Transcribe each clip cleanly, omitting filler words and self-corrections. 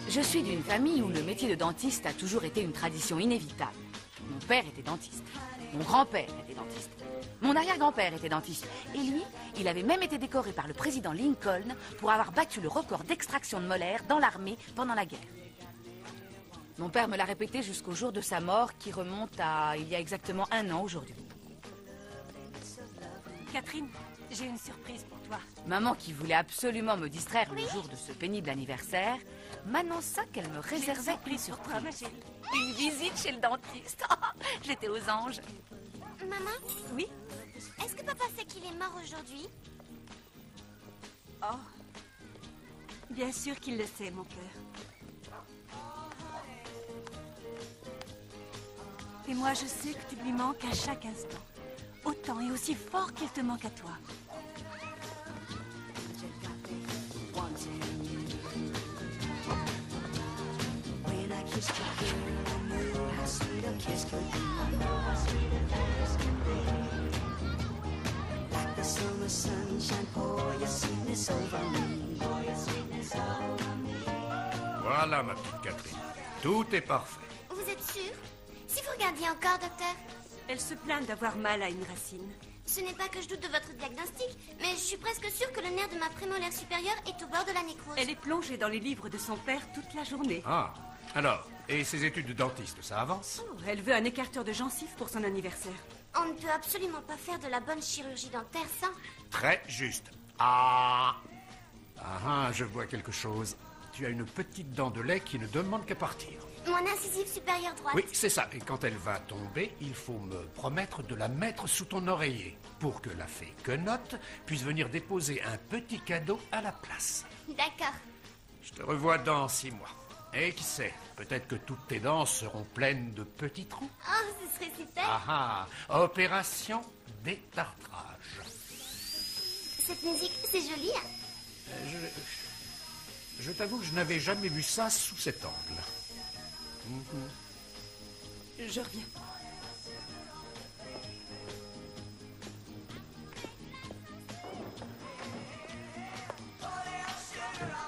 Je suis d'une famille où le métier de dentiste a toujours été une tradition inévitable. Mon père était dentiste. Mon grand-père était dentiste. Mon arrière-grand-père était dentiste. Et lui, il avait même été décoré par le président Lincoln pour avoir battu le record d'extraction de molaires dans l'armée pendant la guerre. Mon père me l'a répété jusqu'au jour de sa mort, qui remonte à il y a exactement 1 an aujourd'hui. Catherine, j'ai une surprise pour toi. Maman, qui voulait absolument me distraire le jour de ce pénible anniversaire, m'annonça qu'elle me réservait une surprise. Ma chérie. Une visite chez le dentiste. J'étais aux anges. Maman, Oui? est-ce que papa sait qu'il est mort aujourd'hui? Oh. Bien sûr qu'il le sait, mon cœur. Et moi, je sais que tu lui manques à chaque instant. Autant et aussi fort qu'il te manque à toi. Voilà, ma petite Catherine. Tout est parfait. Vous êtes sûr? Si vous regardiez encore, docteur. Elle se plaint d'avoir mal à une racine. Ce n'est pas que je doute de votre diagnostic, mais je suis presque sûre que le nerf de ma prémolaire supérieure est au bord de la nécrose. Elle est plongée dans les livres de son père toute la journée. Ah, alors, et ses études de dentiste, ça avance? Oh, elle veut un écarteur de gencives pour son anniversaire. On ne peut absolument pas faire de la bonne chirurgie dentaire sans... Très juste. Ah, je vois quelque chose. Tu as une petite dent de lait qui ne demande qu'à partir. Mon incisive supérieure droite. Oui, c'est ça. Et quand elle va tomber, il faut me promettre de la mettre sous ton oreiller pour que la fée Quenotte puisse venir déposer un petit cadeau à la place. D'accord. Je te revois dans 6 mois. Et qui sait, peut-être que toutes tes dents seront pleines de petits trous. Oh, ce serait super. Opération détartrage. Cette musique, c'est joli, hein? Je t'avoue que je n'avais jamais vu ça sous cet angle. Je reviens.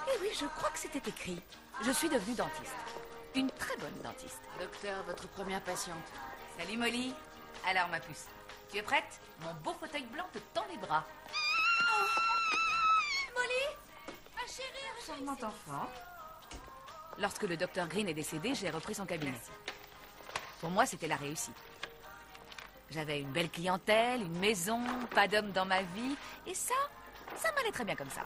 Eh oui, je crois que c'était écrit. Je suis devenue dentiste. Une très bonne dentiste. Docteur, votre première patiente. Salut Molly. Alors ma puce, tu es prête? Mon beau fauteuil blanc te tend les bras. Molly, ma chérie, charmante enfant. Lorsque le docteur Green est décédé, j'ai repris son cabinet. Merci. Pour moi, c'était la réussite. J'avais une belle clientèle, une maison, pas d'homme dans ma vie. Et ça m'allait très bien comme ça.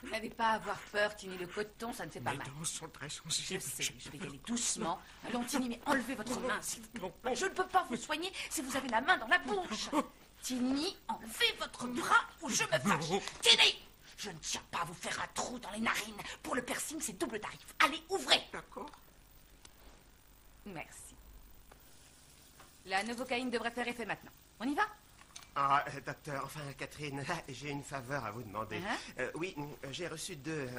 Vous n'avez pas à avoir peur, Tini, le coton, ça ne fait pas mal. Mes dents sont très Je sensibles. sais, je vais y aller doucement. Allons, Tini, mais enlevez votre main, s'il vous plaît. Je ne peux pas vous soigner si vous avez la main dans la bouche. Tini, enlevez votre bras ou je me fâche. Tini, je ne tiens pas à vous faire un trou dans les narines. Pour le piercing, c'est double tarif. Allez, ouvrez. D'accord. Merci. La novocaïne devrait faire effet maintenant. On y va? Ah, docteur, enfin, Catherine, j'ai une faveur à vous demander. Oui, j'ai reçu deux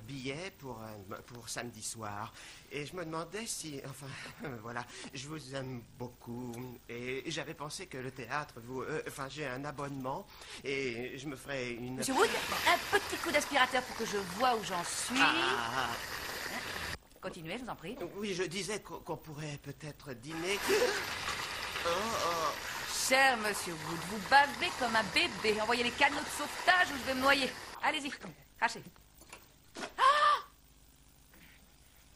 billets pour samedi soir. Et je me demandais si, enfin, voilà, je vous aime beaucoup. Et j'avais pensé que le théâtre, enfin, j'ai un abonnement et je me ferais une... Monsieur Wood, un petit coup d'aspirateur pour que je vois où j'en suis. Continuez, je vous en prie. Oui, je disais qu'on pourrait peut-être dîner... Cher monsieur Wood, vous bavez comme un bébé. Envoyez les canaux de sauvetage ou je vais me noyer. Allez-y, crachez. Ah!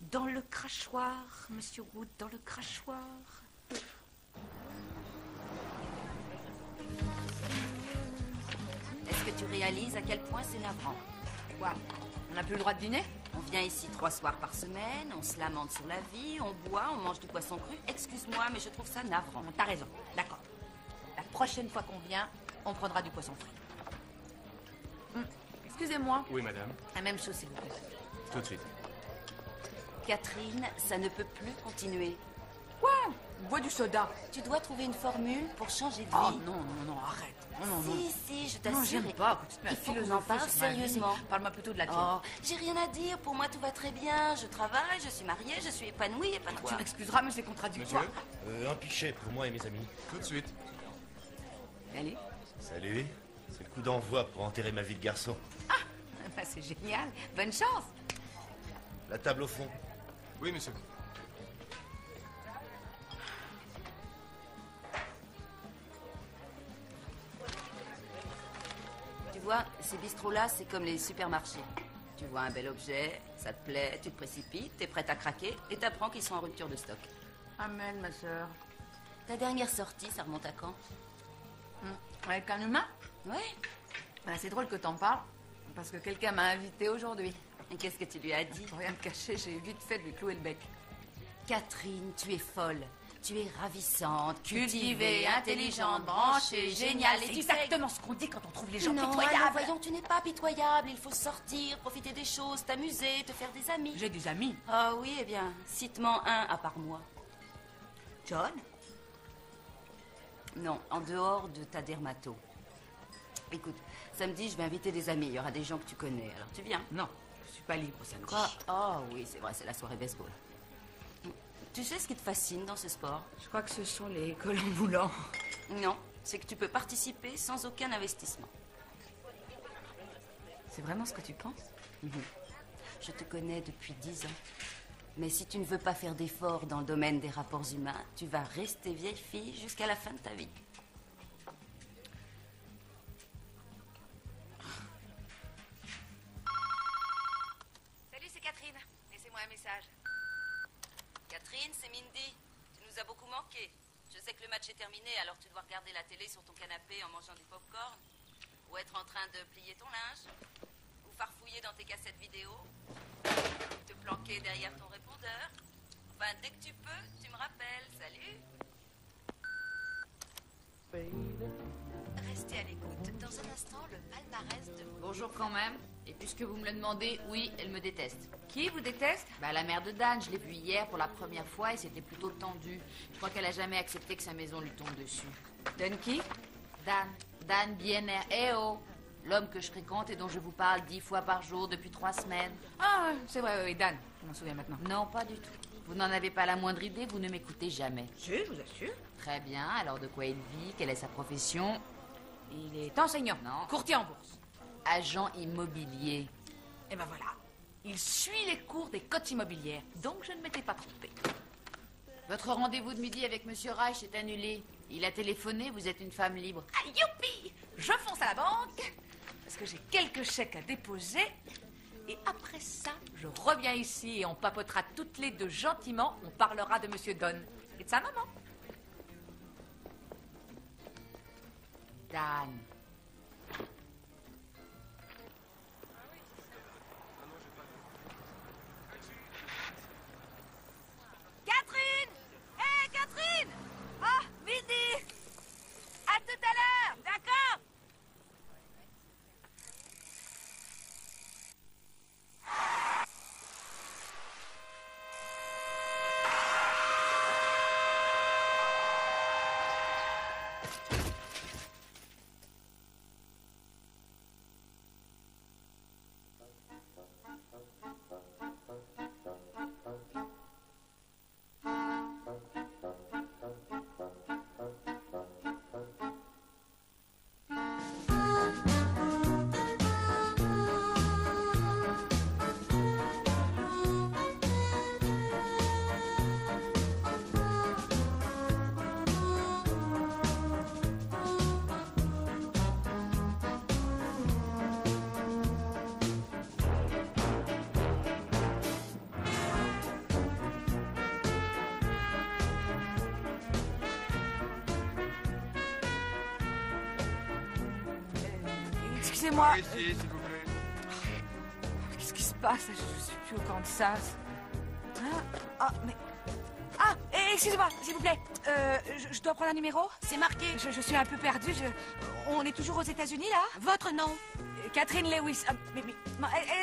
Dans le crachoir, monsieur Wood, dans le crachoir. Est-ce que tu réalises à quel point c'est navrant? Quoi? On n'a plus le droit de dîner? On vient ici 3 soirs par semaine, on se lamente sur la vie, on boit, on mange du poisson cru. Excuse-moi, mais je trouve ça navrant. T'as raison, d'accord. La prochaine fois qu'on vient, on prendra du poisson frit. Excusez-moi. Oui, madame. La même chose, s'il vous plaît. Tout de suite. Catherine, ça ne peut plus continuer. Quoi? Bois du soda. Tu dois trouver une formule pour changer de vie. Oh non, arrête. non. Si, je Non, t'assure. j'aime pas. Écoute, Il faut qu'on en parle sérieusement. Parle-moi plutôt de la tienne. Oh, j'ai rien à dire. Pour moi, tout va très bien. Je travaille, je suis mariée, je suis épanouie et pas Tu toi. m'excuseras, mais c'est contradictoire. Un pichet pour moi et mes amis. Tout de suite. Allez. Salut. C'est le coup d'envoi pour enterrer ma vie de garçon. Bah, c'est génial. Bonne chance. La table au fond. Oui, monsieur. Tu vois, ces bistrots-là, c'est comme les supermarchés. Tu vois un bel objet, ça te plaît, tu te précipites, t'es prête à craquer et t'apprends qu'ils sont en rupture de stock. Amen, ma sœur. Ta dernière sortie, ça remonte à quand? Avec un humain? Ouais. Bah, c'est drôle que t'en parles, parce que quelqu'un m'a invité aujourd'hui. Et qu'est-ce que tu lui as dit? Pour rien te cacher, j'ai vite fait de lui clouer le bec. Catherine, tu es folle. Tu es ravissante, Cultivée, intelligente, branchée, géniale. C'est exactement ce qu'on dit quand on trouve les gens non, pitoyables. alors, voyons, tu n'es pas pitoyable. Il faut sortir, profiter des choses, t'amuser, te faire des amis. J'ai des amis. Ah oui, eh bien, cite-moi un à part moi. John? Non, en dehors de ta dermato. Écoute, samedi, je vais inviter des amis. Il y aura des gens que tu connais. Alors, tu viens? Non, je suis pas libre samedi. Quoi? Oh oui, c'est vrai, c'est la soirée baseball. Tu sais ce qui te fascine dans ce sport? Je crois que ce sont les collants moulants. Non, c'est que tu peux participer sans aucun investissement. C'est vraiment ce que tu penses? Je te connais depuis 10 ans. Mais si tu ne veux pas faire d'efforts dans le domaine des rapports humains, tu vas rester vieille fille jusqu'à la fin de ta vie. Salut, c'est Catherine. Laissez-moi un message. Catherine, c'est Mindy. Tu nous as beaucoup manqué. Je sais que le match est terminé, alors tu dois regarder la télé sur ton canapé en mangeant du popcorn. Ou être en train de plier ton linge. Ou farfouiller dans tes cassettes vidéo. Te planquer derrière ton répondeur. Enfin, dès que tu peux, tu me rappelles. Salut. Restez à l'écoute. Dans un instant, le palmarès de... Bonjour quand même. Et puisque vous me le demandez, oui, elle me déteste. Qui vous déteste? Bah, la mère de Dan. Je l'ai vue hier pour la première fois et c'était plutôt tendu. Je crois qu'elle a jamais accepté que sa maison lui tombe dessus. Dan qui? Dan. Dan Biener. Eh oh! L'homme que je fréquente et dont je vous parle 10 fois par jour depuis 3 semaines. Ah, c'est vrai, oui, Dan. Je m'en souviens maintenant. Non, pas du tout. Vous n'en avez pas la moindre idée, vous ne m'écoutez jamais. Si, je vous assure. Très bien, alors de quoi il vit? Quelle est sa profession? Il est enseignant. Non. Courtier en bourse. Agent immobilier. Et ben voilà. Il suit les cours des cotes immobilières, donc je ne m'étais pas trompée. Votre rendez-vous de midi avec Monsieur Reich est annulé. Il a téléphoné, vous êtes une femme libre. Ah, youpi! Je fonce à la banque, parce que j'ai quelques chèques à déposer. Et après ça, je reviens ici et on papotera toutes les deux gentiment. On parlera de Monsieur Don et de sa maman. Dan. Catherine! Hé, Catherine! Ah, Mindy! À tout à l'heure, d'accord? Excusez-moi. Ici, s'il vous plaît. Qu'est-ce qui se passe? Je suis plus au Kansas. Ah, mais... Ah, Ah, excusez-moi, s'il vous plaît. Je dois prendre un numéro? C'est marqué. Je suis un peu perdue. On est toujours aux États-Unis, là? Votre nom? Catherine Lewis. Mais,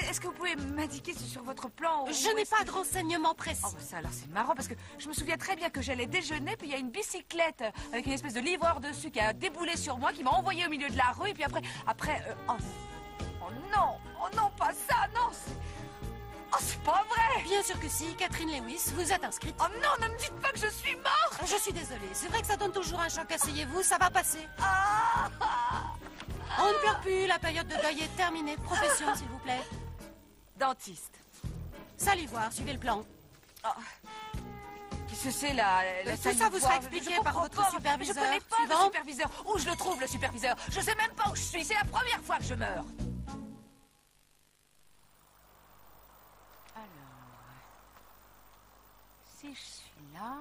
est-ce que vous pouvez m'indiquer sur votre plan? Je n'ai pas de renseignements précis. Oh, bah ça, alors c'est marrant parce que je me souviens très bien que j'allais déjeuner, puis il y a une bicyclette avec une espèce de livreur dessus qui a déboulé sur moi, qui m'a envoyé au milieu de la rue, et puis après, oh non, pas ça, non. Oh, c'est pas vrai. Bien sûr que si, Catherine Lewis, vous êtes inscrite. Oh non, ne me dites pas que je suis morte. Je suis désolée, c'est vrai que ça donne toujours un choc, asseyez-vous, ça va passer. Ah. On ne pleure plus, la période de deuil est terminée. Profession, s'il vous plaît. Dentiste. Salivoire, suivez le plan. Qu'est-ce que c'est là? Tout ça vous sera expliqué par votre superviseur. Je connais pas Suivant. le superviseur. Où je le trouve, le superviseur? Je sais même pas où je suis. C'est la première fois que je meurs. Alors, si je suis là,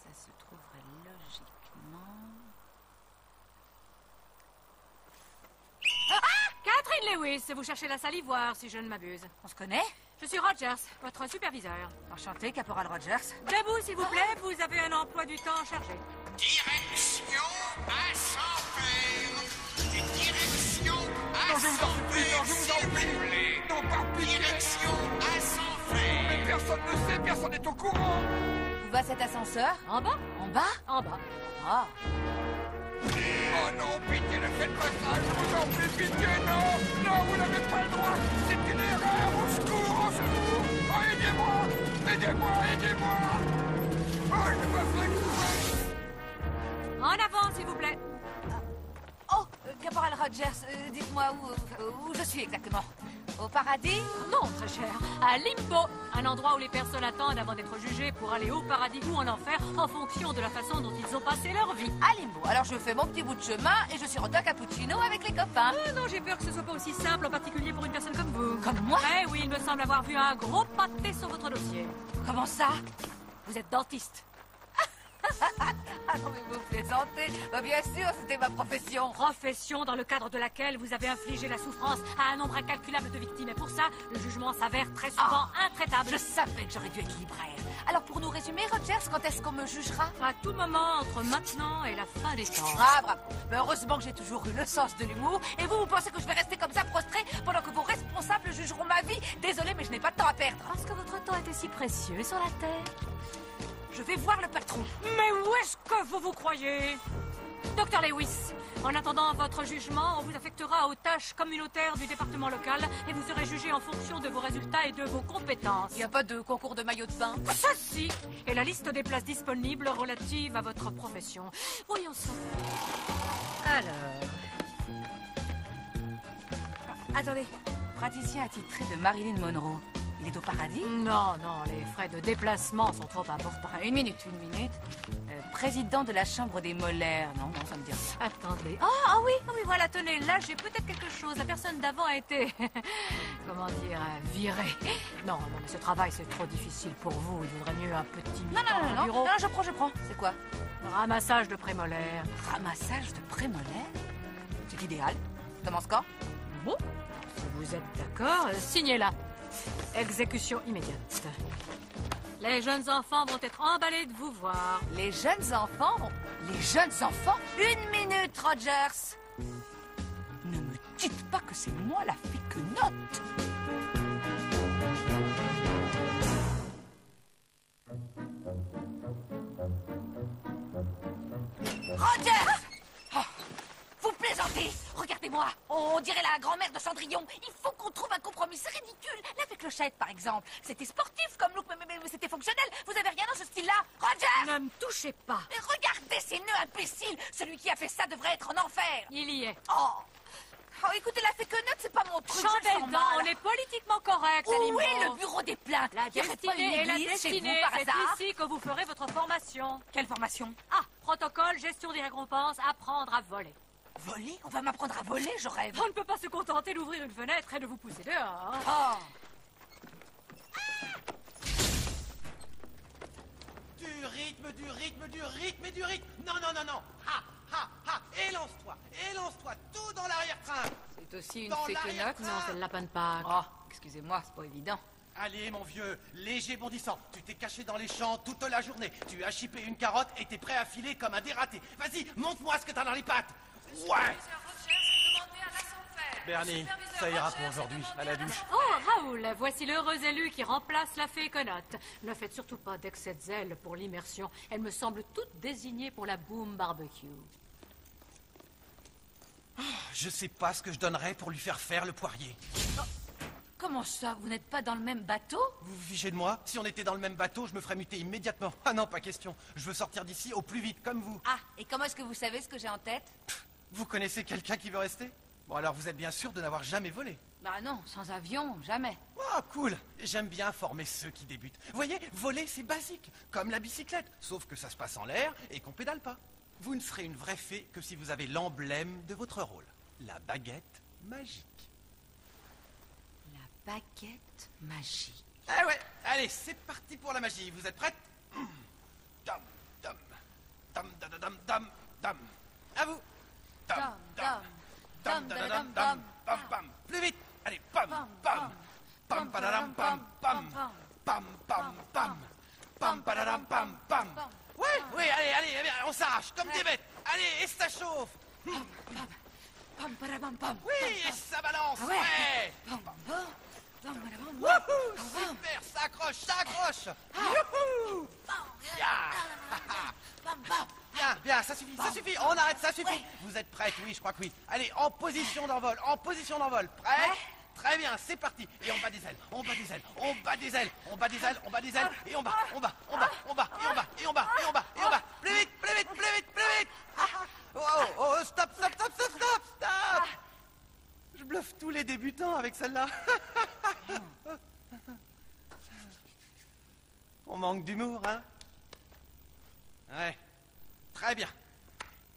ça se trouverait logiquement... Catherine Lewis, vous cherchez la salivoire, si je ne m'abuse. On se connaît? Je suis Rogers, votre superviseur. Enchanté, caporal Rogers. Debout, s'il vous plaît, vous avez un emploi du temps chargé. Direction à sans faire. Direction à sans faire, s'il vous plaît. Non, par pitié. Direction à sans faire. Mais personne ne sait, personne n'est au courant. Où va cet ascenseur? En bas? En bas? En bas. Ah. Oh non, pitié, ne faites pas ça, je vous en prie, pitié, non. Non, vous n'avez pas le droit. C'est une erreur, au secours, au secours. Oh, aidez-moi, aidez-moi, aidez-moi. Oh, je me fais courir. En avant, s'il vous plaît. Oh, caporal Rogers, dites-moi où je suis exactement. Au paradis? Non, très cher. À Limbo, un endroit où les personnes attendent avant d'être jugées pour aller au paradis ou en enfer en fonction de la façon dont ils ont passé leur vie. À Limbo. Alors je fais mon petit bout de chemin et je sirote un cappuccino avec les copains. Non, j'ai peur que ce soit pas aussi simple, en particulier pour une personne comme vous. Comme moi? Eh oui, il me semble avoir vu un gros pâté sur votre dossier. Comment ça? Vous êtes dentiste. Ah non, mais vous plaisantez. Bah, bien sûr, c'était ma profession. Profession dans le cadre de laquelle vous avez infligé la souffrance à un nombre incalculable de victimes. Et pour ça, le jugement s'avère très souvent intraitable. Je savais que j'aurais dû être libraire. Alors pour nous résumer, Rogers, quand est-ce qu'on me jugera? À tout moment, entre maintenant et la fin des temps. Ah, bravo. Mais heureusement que j'ai toujours eu le sens de l'humour. Et vous pensez que je vais rester comme ça, prostré, pendant que vos responsables jugeront ma vie? Désolé, mais je n'ai pas de temps à perdre. Parce que votre temps était si précieux sur la terre. Je vais voir le patron. Mais où est-ce que vous vous croyez? Docteur Lewis, en attendant votre jugement, on vous affectera aux tâches communautaires du département local et vous serez jugé en fonction de vos résultats et de vos compétences. Il n'y a pas de concours de maillot de bain? Ça si! Et la liste des places disponibles relatives à votre profession. Voyons ça. Alors... Attendez, praticien attitré de Marilyn Monroe. Il est au paradis? Non, les frais de déplacement sont trop importants. Une minute. Président de la chambre des molaires. Non, ça me dit rien. Attendez. Ah oui, voilà, tenez, là j'ai peut-être quelque chose. La personne d'avant a été, comment dire, virée. Non, mais ce travail c'est trop difficile pour vous. Il vaudrait mieux un petit mi-temps au bureau. Non, je prends. C'est quoi? Ramassage de prémolaires. Ramassage de prémolaires? C'est idéal. Commence quand? Bon, si vous êtes d'accord, signez-la. Exécution immédiate. Les jeunes enfants vont être emballés de vous voir. Les jeunes enfants? Les jeunes enfants? Une minute, Rogers. Ne me dites pas que c'est moi la fille que note. Rogers! Oh, vous plaisantez! Regardez-moi! On dirait la grand-mère de Cendrillon. Il faut qu'on trouve un compromis. C'est ridicule. La clochette, par exemple. C'était sportif comme look, mais c'était fonctionnel. Vous avez rien dans ce style-là? Roger! Ne me touchez pas. Mais regardez ces nœuds imbéciles. Celui qui a fait ça devrait être en enfer. Il y est. Oh, écoutez, la fake note, c'est pas mon truc. Chambellan, on est politiquement correct. Où est le bureau des plaintes? La destinée et la destinée, c'est ici que vous ferez votre formation. Quelle formation? Ah, protocole, gestion des récompenses, apprendre à voler. Voler? On va m'apprendre à voler, je rêve. On ne peut pas se contenter d'ouvrir une fenêtre et de vous pousser dehors. Oh. Du rythme et du rythme. Non. Ha. Élance-toi, tout dans l'arrière-train. C'est aussi une Dans fake note? l'arrière-train. Non, c'est le lapin de Pâques. Oh, excusez-moi, c'est pas évident. Allez, mon vieux, léger bondissant. Tu t'es caché dans les champs toute la journée. Tu as chippé une carotte et t'es prêt à filer comme un dératé. Vas-y, montre-moi ce que t'as dans les pattes. Ouais. Bernie, ça ira pour aujourd'hui, à la douche. Oh, Raoul, voici l'heureux élu qui remplace la fée Conotte. Ne faites surtout pas d'excès de zèle pour l'immersion. Elle me semble toute désignée pour la boom barbecue. Je sais pas ce que je donnerais pour lui faire le poirier. Oh, comment ça? Vous n'êtes pas dans le même bateau? Vous vous fichez de moi? Si on était dans le même bateau, je me ferais muter immédiatement. Ah non, pas question. Je veux sortir d'ici au plus vite, comme vous. Ah, et comment est-ce que vous savez ce que j'ai en tête? Vous connaissez quelqu'un qui veut rester? Bon, alors vous êtes bien sûr de n'avoir jamais volé. Bah non, sans avion, jamais. Ah, cool. J'aime bien former ceux qui débutent. Vous voyez, voler, c'est basique, comme la bicyclette, sauf que ça se passe en l'air et qu'on pédale pas. Vous ne serez une vraie fée que si vous avez l'emblème de votre rôle, la baguette magique. La baguette magique. Ah ouais, allez, c'est parti pour la magie. Vous êtes prêtes? Dam, dam, dam, dam, dam, dam, dam. À vous. Dam, dam. Dam, dam, dam, dam, bam, bam. Plus vite. Allez, bam, bam. Bam, padadam, bam, bam. Bam, bam, bam. Bam, padadam, bam, bam. Ouais, oui, allez, on s'arrache comme des bêtes. Allez, et ça chauffe. Bam, bam, bam. Oui, et ça balance. Ouais. Bam, bam, bam, bam. Wouhou, super, ça accroche. Youhou. Bien, ça suffit, on arrête, ça suffit. Ouais. Vous êtes prêtes? Oui, je crois que oui. Allez, en position d'envol. Prêt? Ouais. Très bien, c'est parti. Et on bat des ailes, et on bat, et on bat. Plus vite. Oh, stop. Je bluffe tous les débutants avec celle-là. On manque d'humour, hein? Ouais. Très bien.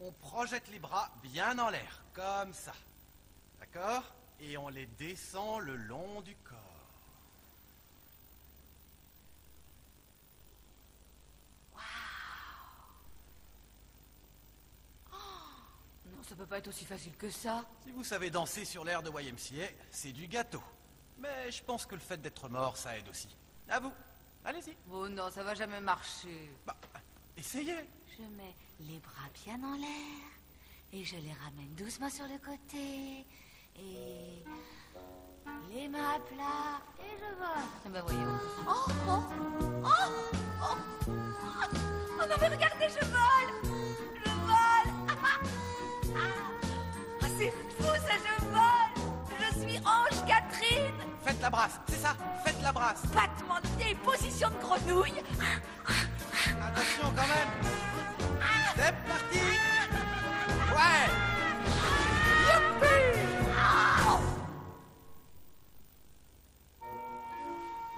On projette les bras bien en l'air, comme ça. D'accord? Et on les descend le long du corps. Non, ça peut pas être aussi facile que ça. Si vous savez danser sur l'air de YMCA, c'est du gâteau. Mais je pense que le fait d'être mort, ça aide aussi. À vous. Allez-y. Oh non, ça va jamais marcher. Bah, essayez. Je mets les bras bien en l'air et je les ramène doucement sur le côté et les mains à plat et je vole. Ah bah voyons. Oh non mais regardez, je vole. Ah, c'est fou ça, je vole. Je suis Ange Catherine. Faites la brasse, c'est ça, faites la brasse. Battement de pied, position de grenouille. Attention quand même. C'est parti. Ouais. Youpi.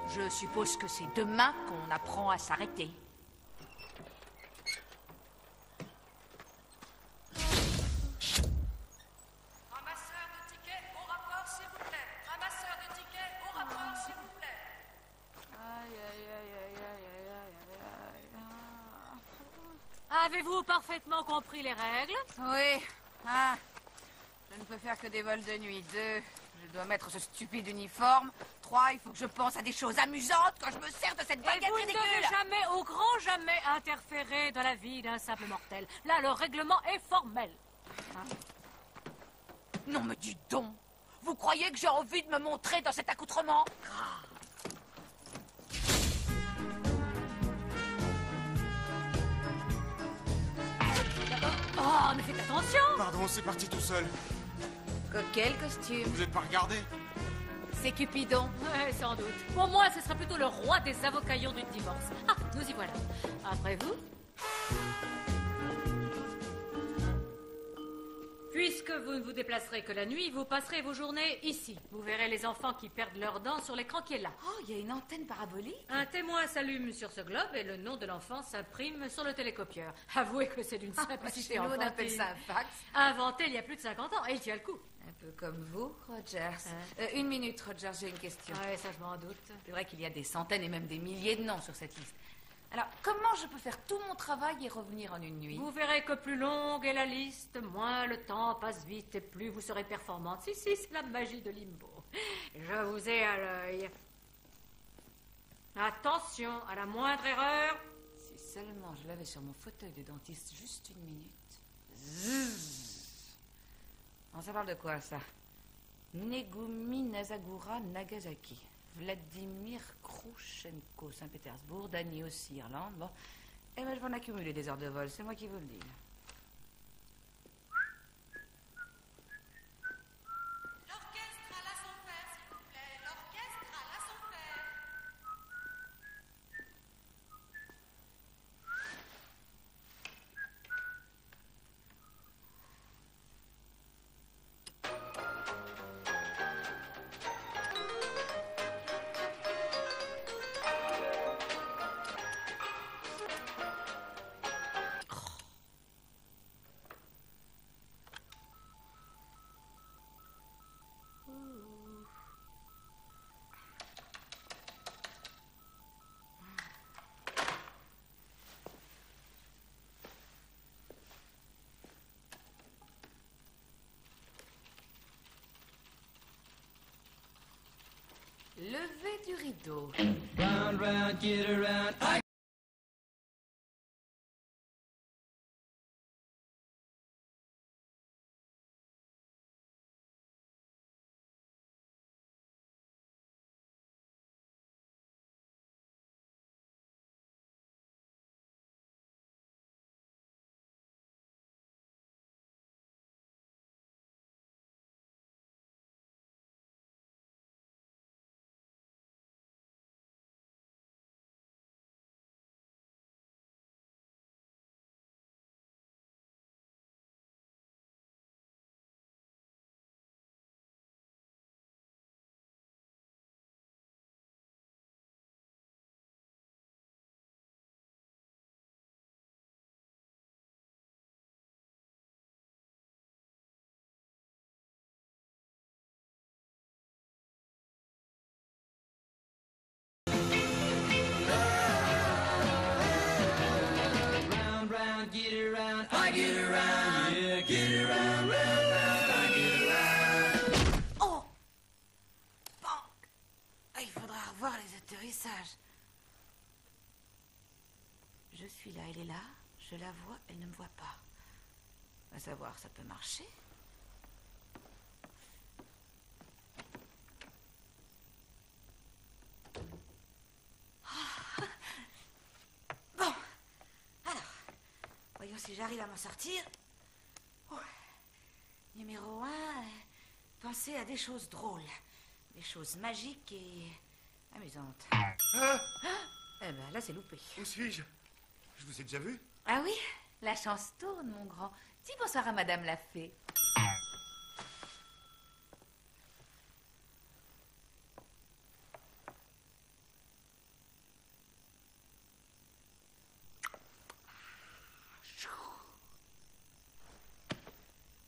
Je suppose que c'est demain qu'on apprend à s'arrêter. Ramasseur de tickets au rapport, s'il vous plaît. Ramasseur de tickets au rapport, s'il vous plaît. Avez-vous parfaitement compris les règles? Oui. 1. Je ne peux faire que des vols de nuit. 2. Je dois mettre ce stupide uniforme. 3. Il faut que je pense à des choses amusantes quand je me sers de cette baguette Et vous ne ridicule. devez jamais, au grand jamais, interférer dans la vie d'un simple mortel. Là, le règlement est formel. Non mais dis donc. Vous croyez que j'ai envie de me montrer dans cet accoutrement? Oh, mais faites attention! Pardon, c'est parti tout seul. Quel costume? Vous êtes pas regardé? C'est Cupidon. Ouais, sans doute. Pour moi, ce serait plutôt le roi des avocaillons du divorce. Ah, nous y voilà. Après vous? Puisque vous ne vous déplacerez que la nuit, vous passerez vos journées ici. Vous verrez les enfants qui perdent leurs dents sur l'écran qui est là. Oh, il y a une antenne parabolique. Un témoin s'allume sur ce globe et le nom de l'enfant s'imprime sur le télécopieur. Avouez que c'est d'une simplicité Chez nous, on enfantine. appelle ça un fax. Inventé il y a plus de 50 ans, et il tient le coup. Un peu comme vous, Rogers. Une minute, Rogers, j'ai une question. Ouais, ça je m'en doute. C'est vrai qu'il y a des centaines et même des milliers de noms sur cette liste. Alors, comment je peux faire tout mon travail et revenir en une nuit? Vous verrez que plus longue est la liste, moins le temps passe vite et plus vous serez performante. Si, c'est la magie de Limbo. Je vous ai à l'œil. Attention, à la moindre erreur. Si seulement je l'avais sur mon fauteuil de dentiste juste une minute. Zzz. Bon, ça parle de quoi, ça? Negumi Nazagura Nagasaki. Vladimir Khrouchtchenko, Saint-Pétersbourg. Dany aussi, Irlande. Bon. Eh ben, je vais en accumuler des heures de vol, c'est moi qui vous le dis. L'orchestre à la son faire, s'il vous plaît. L'orchestre à la son faire. Lever du rideau. Round, round, get around. I get around, yeah, get around, round, round, I get around. Oh! Bon. Ah, il faudra revoir les atterrissages. Je suis là, elle est là. Je la vois, elle ne me voit pas. À savoir, ça peut marcher. Bon. Alors, voyons si j'arrive à m'en sortir. Oh. Numéro 1, pensez à des choses drôles. Des choses magiques et amusantes. Eh ben, là, c'est loupé. Où suis-je? Je vous ai déjà vu? Ah oui, la chance tourne, mon grand. Dis bonsoir à Madame la Fée.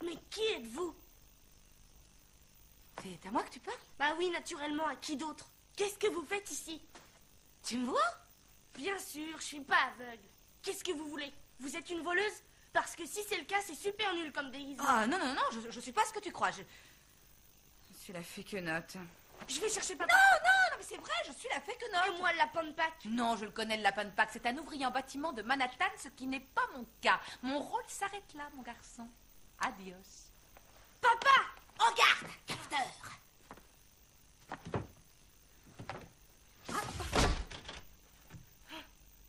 Mais qui êtes-vous? C'est à moi que tu parles? Bah oui, naturellement, à qui d'autre? Qu'est-ce que vous faites ici? Tu me vois? Bien sûr, je suis pas aveugle. Qu'est-ce que vous voulez? Vous êtes une voleuse? Parce que si c'est le cas, c'est super nul comme déguisement. Ah non, non, non, je suis pas ce que tu crois. Je suis la fée quenotte. Je vais chercher papa. Non, non, non, mais c'est vrai, je suis la fée quenotte. Et moi, le lapin de Pâques? Non, je le connais, le lapin de Pâques. C'est un ouvrier en bâtiment de Manhattan, ce qui n'est pas mon cas. Mon rôle s'arrête là, mon garçon. Adios. Papa! En garde, capteur.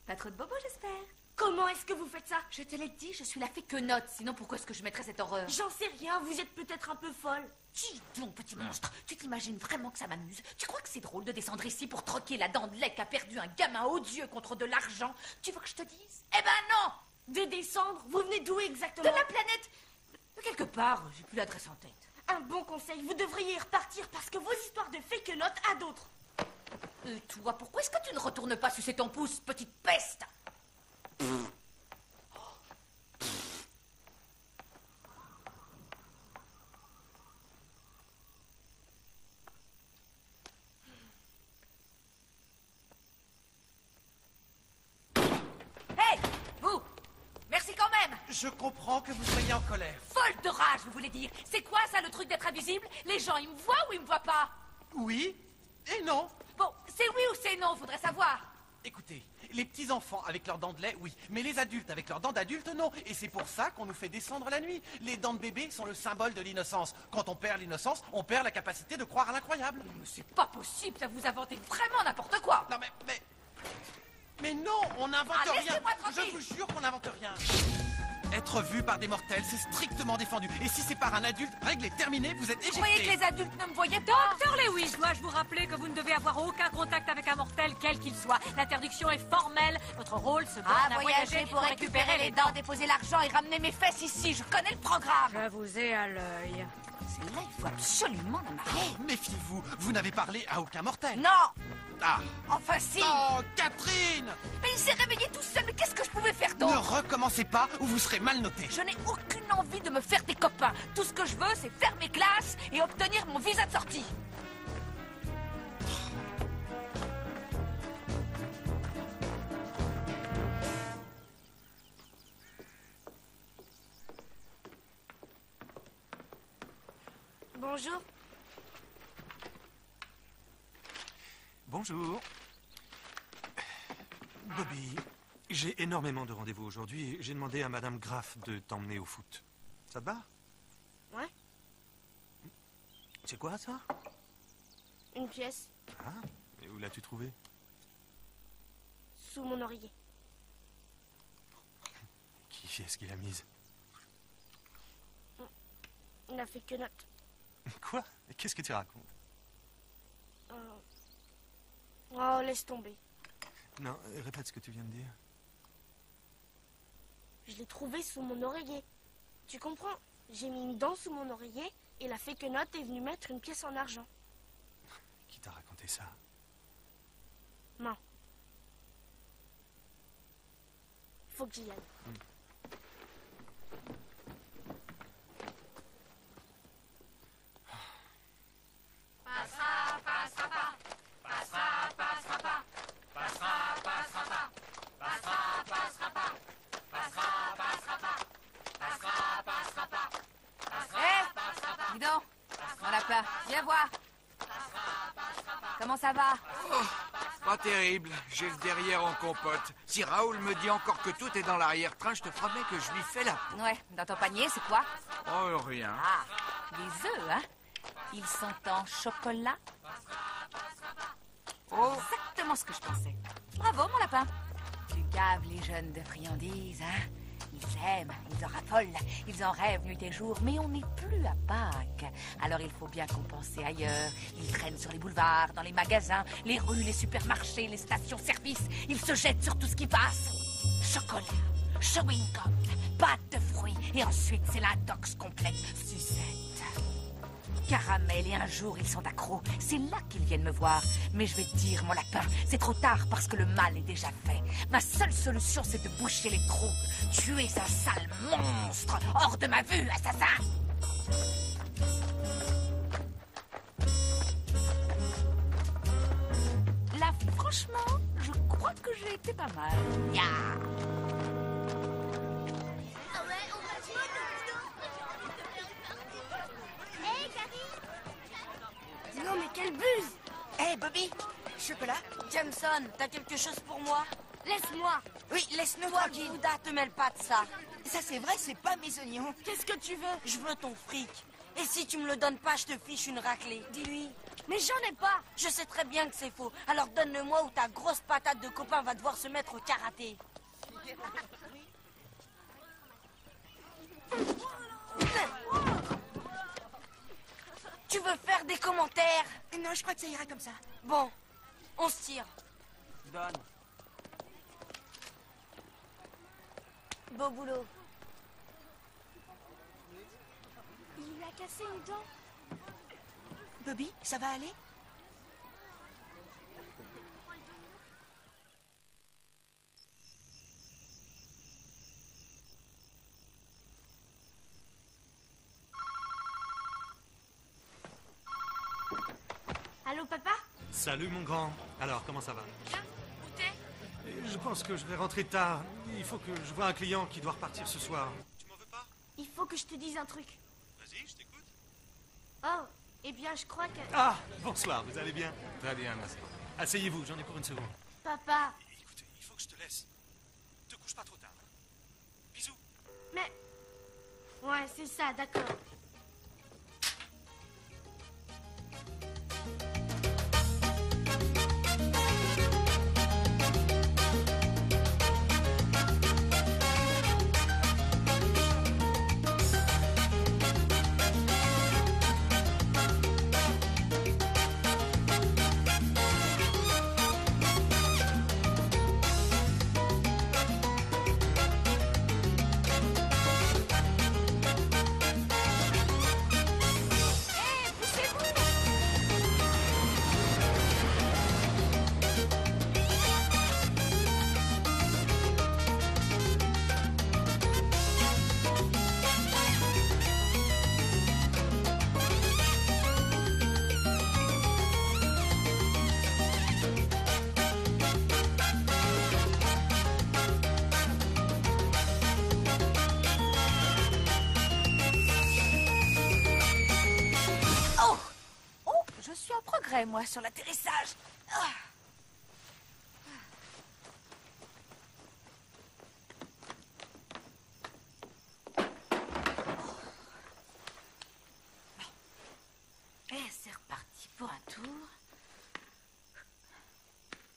Pas trop de bobo, j'espère. Comment est-ce que vous faites ça? Je te l'ai dit, je suis la fée quenotte. Sinon, pourquoi est-ce que je mettrais cette horreur? J'en sais rien, vous êtes peut-être un peu folle. Dis donc, petit monstre, tu t'imagines vraiment que ça m'amuse? Tu crois que c'est drôle de descendre ici pour troquer la dent de lait qu'a perdu un gamin odieux contre de l'argent? Tu veux que je te dise? Eh ben non! De descendre? Vous venez d'où exactement? De la planète. De quelque part, j'ai plus l'adresse en tête. Un bon conseil, vous devriez y repartir parce que vos histoires de fake notes à d'autres. Et toi, pourquoi est-ce que tu ne retournes pas sucer ton pouce, petite peste? Hey, vous! Merci quand même! Je comprends que vous soyez en colère. Folle de rage, vous voulez dire? C'est quoi ça, le truc d'être invisible? Les gens, ils me voient ou ils me voient pas? Oui, Et non. Bon, c'est oui ou c'est non, faudrait savoir. Écoutez, les petits-enfants avec leurs dents de lait, oui. Mais les adultes avec leurs dents d'adultes, non. Et c'est pour ça qu'on nous fait descendre la nuit. Les dents de bébé sont le symbole de l'innocence. Quand on perd l'innocence, on perd la capacité de croire à l'incroyable. Mais c'est pas possible, ça vous inventez vraiment n'importe quoi. Non mais non, on n'invente rien. Laissez-moi tranquille. Je vous jure qu'on n'invente rien. Être vu par des mortels, c'est strictement défendu. Et si c'est par un adulte, règle est terminée, vous êtes éjecté. Vous croyez que les adultes ne me voyaient pas? Docteur Lewis, dois-je vous rappeler que vous ne devez avoir aucun contact avec un mortel, quel qu'il soit. L'interdiction est formelle. Votre rôle se borne à voyager pour récupérer les dents, déposer l'argent et ramener mes fesses ici. Je connais le programme. Je vous ai à l'œil. C'est là, il faut absolument en arrêter. Méfiez-vous, vous n'avez parlé à aucun mortel. Non. Ah. Enfin si. Oh, Catherine. Mais il s'est réveillé tout seul, mais qu'est-ce que je pouvais faire d'autre? Ne recommencez pas ou vous serez mal noté. Je n'ai aucune envie de me faire des copains. Tout ce que je veux, c'est faire mes classes et obtenir mon visa de sortie. Bonjour. Bonjour. Bobby, j'ai énormément de rendez-vous aujourd'hui et j'ai demandé à Madame Graff de t'emmener au foot. Ça te va? Ouais. C'est quoi ça? Une pièce. Ah, et où l'as-tu trouvée? Sous mon oreiller. Qui est-ce qui l'a mise? Il n'a fait que note. Quoi? Qu'est-ce que tu racontes? Oh, laisse tomber. Non, répète ce que tu viens de dire. Je l'ai trouvé sous mon oreiller. Tu comprends? J'ai mis une dent sous mon oreiller et la fake note est venue mettre une pièce en argent. Qui t'a raconté ça? Non. Faut que j'y aille. Passera, passera pas. Passera, passera pas. Passera, passera pas. Passera, passera pas. Passera, passera pas. Passera, passera pas. Hé, dis donc, mon lapin, viens voir. Comment ça va? Oh, pas terrible. J'ai le derrière en compote. Si Raoul me dit encore que tout est dans l'arrière-train, je te promets que je lui fais la peau. Ouais, dans ton panier, c'est quoi? Oh, rien. Ah, des œufs, hein? Ils sont en chocolat? Oh. Exactement ce que je pensais. Bravo, mon lapin. Tu gaves les jeunes de friandises, hein? Ils aiment, ils en raffolent, ils en rêvent nuit et jour, mais on n'est plus à Pâques. Alors il faut bien compenser ailleurs. Ils traînent sur les boulevards, dans les magasins, les rues, les supermarchés, les stations-service. Ils se jettent sur tout ce qui passe. Chocolat, chewing-gum, pâte de fruits, et ensuite c'est l'intox complète. Sucette, caramel, et un jour ils sont accros. C'est là qu'ils viennent me voir. Mais je vais te dire, mon lapin, c'est trop tard parce que le mal est déjà fait. Ma seule solution, c'est de boucher les trous. Tu es un sale monstre. Hors de ma vue, assassin. Là, franchement, je crois que j'ai été pas mal. Ya. Non, mais quelle buse! Hé, Bobby! Chocolat? Jameson, t'as quelque chose pour moi? Laisse-moi! Oui, laisse-nous Toi, tranquille. Bouddha, te mêle pas de ça! Ça, c'est vrai, c'est pas mes oignons. Qu'est-ce que tu veux? Je veux ton fric. Et si tu me le donnes pas, je te fiche une raclée. Dis-lui. Mais j'en ai pas! Je sais très bien que c'est faux. Alors donne-le-moi ou ta grosse patate de copain va devoir se mettre au karaté. Tu veux faire des commentaires? Non, je crois que ça ira comme ça. Bon, on se tire. Donne. Beau boulot. Il lui a cassé une dent. Bobby, ça va aller? Allô, papa? Salut mon grand. Alors, comment ça va? Bien. Où t'es? Je pense que je vais rentrer tard. Il faut que je voie un client qui doit repartir ce soir. Il faut que je te dise un truc. Vas-y, je t'écoute. Oh, Eh bien, je crois que... Ah, bonsoir, vous allez bien? Très bien, merci. Asseyez-vous, j'en ai pour une seconde. Papa. Écoute, il faut que je te laisse. Te couche pas trop tard. Bisous. Mais... Ouais, c'est ça, d'accord. Moi, sur l'atterrissage. Ah. Et c'est reparti pour un tour.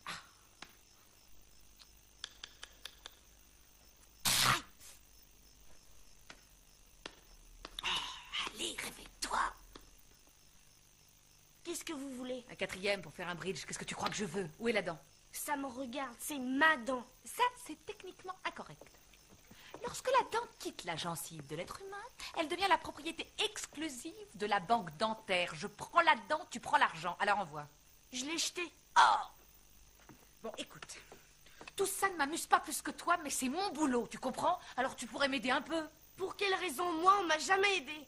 Ah. Allez, réveille-toi. Qu'est-ce que vous voulez? Un quatrième pour faire un bridge. Qu'est-ce que tu crois que je veux? Où est la dent? Ça me regarde, c'est ma dent. Ça, c'est techniquement incorrect. Lorsque la dent quitte la gencive de l'être humain, elle devient la propriété exclusive de la banque dentaire. Je prends la dent, tu prends l'argent. Alors envoie. Je l'ai jeté. Oh! Bon, écoute. Tout ça ne m'amuse pas plus que toi, mais c'est mon boulot, tu comprends? Alors tu pourrais m'aider un peu. Pour quelle raison? Moi, on m'a jamais aidé.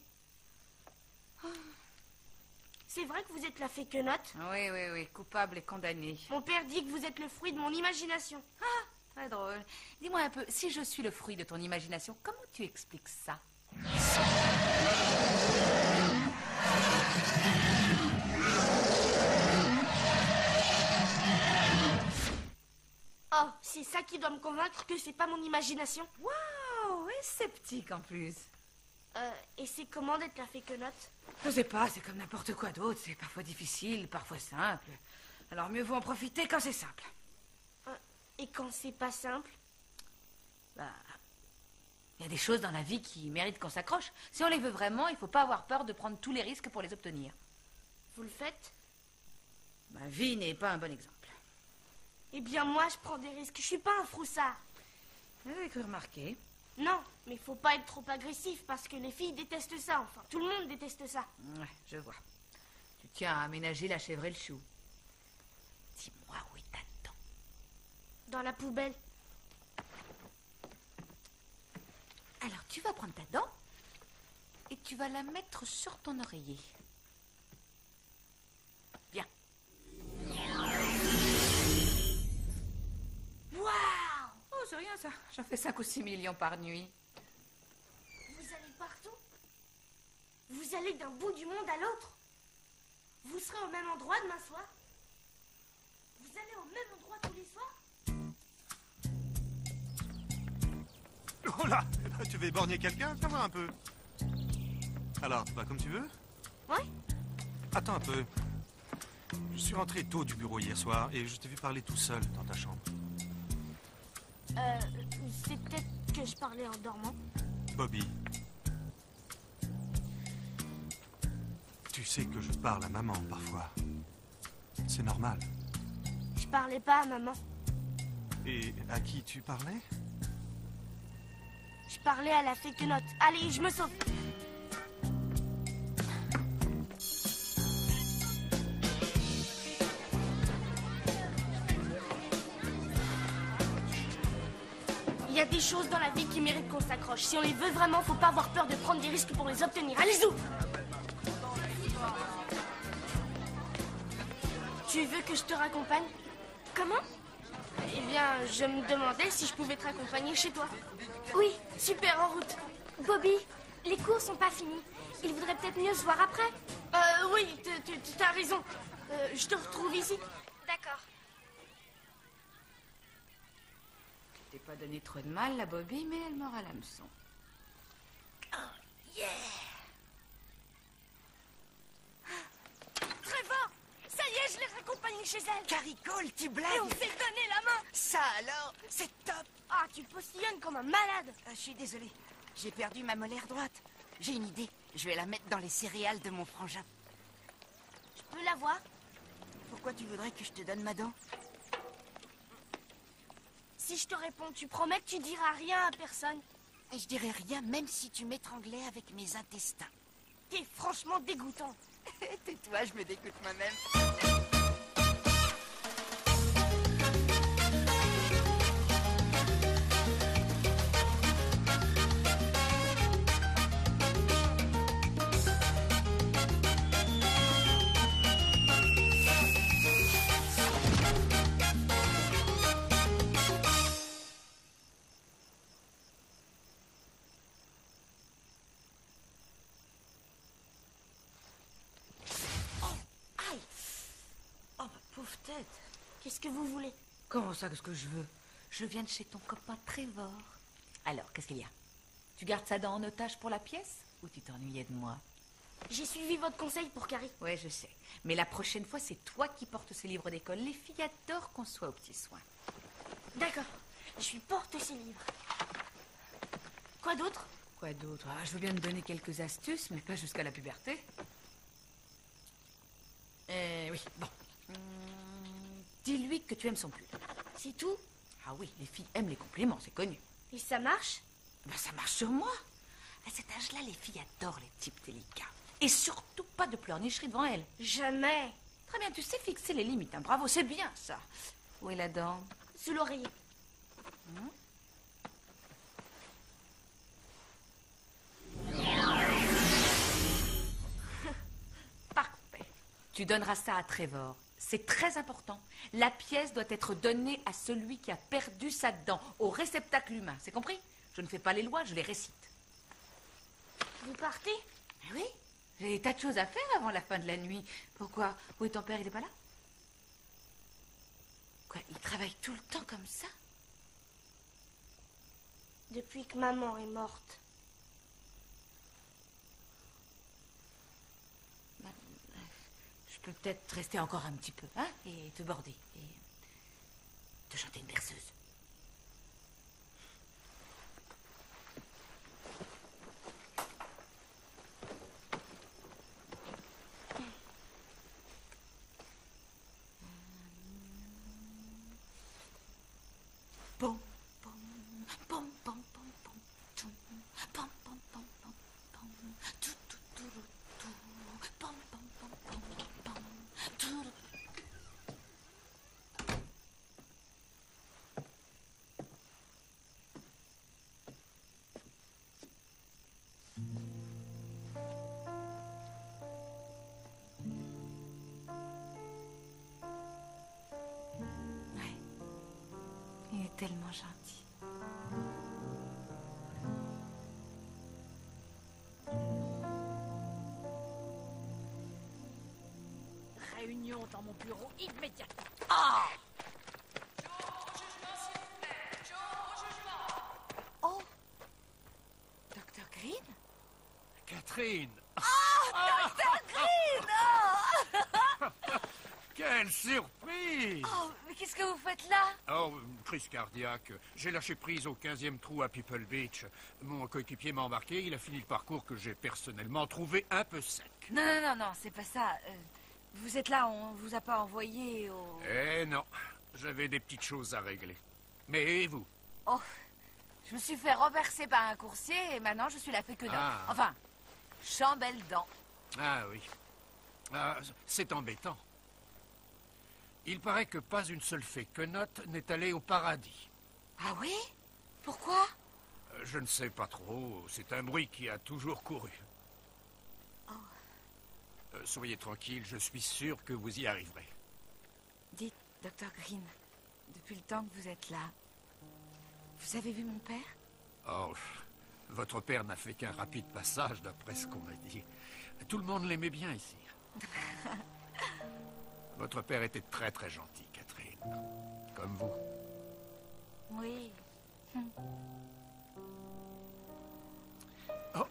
C'est vrai que vous êtes la féquenotte? Oui, oui, oui, coupable et condamné. Mon père dit que vous êtes le fruit de mon imagination. Ah, très drôle. Dis-moi un peu, si je suis le fruit de ton imagination, comment tu expliques ça? Oh, c'est ça qui doit me convaincre que c'est pas mon imagination. Waouh, et sceptique en plus. Et c'est comment d'être la féquenotte? Je sais pas, c'est comme n'importe quoi d'autre. C'est parfois difficile, parfois simple. Alors mieux vaut en profiter quand c'est simple. Et quand c'est pas simple? Bah, il y a des choses dans la vie qui méritent qu'on s'accroche. Si on les veut vraiment, il faut pas avoir peur de prendre tous les risques pour les obtenir. Vous le faites? Ma vie n'est pas un bon exemple. Eh bien, moi, je prends des risques. Je suis pas un froussard. J'avais cru remarquer. Non, mais faut pas être trop agressif parce que les filles détestent ça. Enfin, tout le monde déteste ça. Ouais, je vois. Tu tiens à aménager la chèvre et le chou. Dis-moi où est ta dent? Dans la poubelle. Alors, tu vas prendre ta dent et tu vas la mettre sur ton oreiller. Bien. Waouh! Oh, c'est rien ça. J'en fais 5 ou 6 millions par nuit. Vous allez partout? Vous allez d'un bout du monde à l'autre? Vous serez au même endroit demain soir? Vous allez au même endroit tous les soirs? Oh là, tu veux éborgner quelqu'un? Fais voir un peu. Alors, bah comme tu veux? Ouais. Attends un peu. Je suis rentré tôt du bureau hier soir et je t'ai vu parler tout seul dans ta chambre. C'est peut-être que je parlais en dormant. Bobby. Tu sais que je parle à maman parfois. C'est normal. Je parlais pas à maman. Et à qui tu parlais? Je parlais à la féquenotte. Allez, je me sauve. Il y a des choses dans la vie qui méritent qu'on s'accroche. Si on les veut vraiment, faut pas avoir peur de prendre des risques pour les obtenir. Allez-y! Tu veux que je te raccompagne? Comment? Eh bien, je me demandais si je pouvais te raccompagner chez toi. Oui, super, en route. Bobby, les cours sont pas finis. Il vaudrait peut-être mieux se voir après. Oui. raison. Je te retrouve ici. D'accord. Je t'ai pas donné trop de mal, la Bobby, mais elle mord à l'hameçon. Yeah! Trevor! Ça y est, je l'ai raccompagnée chez elle. Caricole, tu blagues? Et on s'est donné la main. Ça alors, c'est top. Ah, tu postillonnes comme un malade. Je suis désolé. J'ai perdu ma molaire droite. J'ai une idée. Je vais la mettre dans les céréales de mon frangin. Je peux la voir? Pourquoi tu voudrais que je te donne ma dent? Si je te réponds, tu promets que tu diras rien à personne? Et je dirai rien même si tu m'étranglais avec mes intestins. T'es franchement dégoûtant. Tais-toi, je me dégoûte moi-même. Tête. Qu'est-ce que vous voulez? Comment ça, qu'est-ce que je veux? Je viens de chez ton copain Trevor. Alors, qu'est-ce qu'il y a? Tu gardes sa dent en otage pour la pièce? Ou tu t'ennuyais de moi? J'ai suivi votre conseil pour Carrie. Ouais, je sais. Mais la prochaine fois, c'est toi qui portes ces livres d'école. Les filles adorent qu'on soit aux petits soins. D'accord. Je lui porte ces livres. Quoi d'autre? Quoi d'autre? Je veux bien te donner quelques astuces, mais pas jusqu'à la puberté. Oui, bon. Dis-lui que tu aimes son pull. C'est tout? Ah oui, les filles aiment les compliments, c'est connu. Et ça marche? Ben, ça marche sur moi. À cet âge-là, les filles adorent les types délicats. Et surtout pas de pleurnicherie devant elles. Jamais. Très bien, tu sais fixer les limites, hein. Bravo, c'est bien ça. Où est la dent? Sous l'oreiller. Parfait. Tu donneras ça à Trevor. C'est très important. La pièce doit être donnée à celui qui a perdu sa dent, au réceptacle humain. C'est compris? Je ne fais pas les lois, je les récite. Vous partez? Oui, j'ai des tas de choses à faire avant la fin de la nuit. Pourquoi? Où est ton père? Il n'est pas là? Quoi, il travaille tout le temps comme ça? Depuis que maman est morte. Je peux peut-être rester encore un petit peu, hein, et te border, et te chanter une berceuse. Pom, pom, pom, pom, pom, pom, tum, pom, pom, pom, pom, pom, tu, tu, tu, tu, pom, pom, pom, pom, pom, tu. Ouais, il est tellement gentil. Réunion dans mon bureau immédiatement. Ah! Oh! Dr. Green? Catherine! Oh, Dr. Green! Oh! Quelle surprise! Oh, mais qu'est-ce que vous faites là? Oh, une crise cardiaque. J'ai lâché prise au 15e trou à People Beach. Mon coéquipier m'a embarqué. Il a fini le parcours que j'ai personnellement trouvé un peu sec. Non, c'est pas ça. Vous êtes là, on vous a pas envoyé au... Eh non, j'avais des petites choses à régler. Mais et vous? Oh, je me suis fait renverser par un coursier et maintenant je suis la fée que d'or. Ah. Enfin, chambelle dent. Ah oui. Ah, c'est embêtant. Il paraît que pas une seule fée quenotte n'est allée au paradis. Ah oui? Pourquoi? Je ne sais pas trop. C'est un bruit qui a toujours couru. Soyez tranquille, je suis sûr que vous y arriverez. Dites, Dr. Green, depuis le temps que vous êtes là, vous avez vu mon père? Oh, votre père n'a fait qu'un rapide passage, d'après ce qu'on m'a dit. Tout le monde l'aimait bien ici. Votre père était très très gentil, Catherine. Comme vous. Oui. Oh,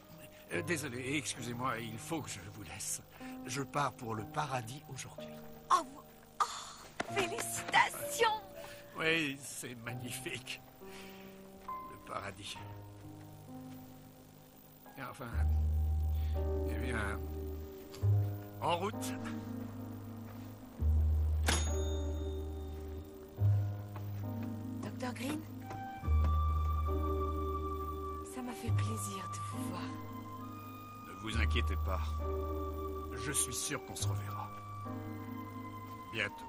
désolé, excusez-moi, il faut que je vous laisse. Je pars pour le paradis aujourd'hui. Félicitations! Oui, c'est magnifique. Le paradis. Et enfin... Eh bien... En route. Dr. Green? Ça m'a fait plaisir de vous voir. Ne vous inquiétez pas. Je suis sûr qu'on se reverra. Bientôt.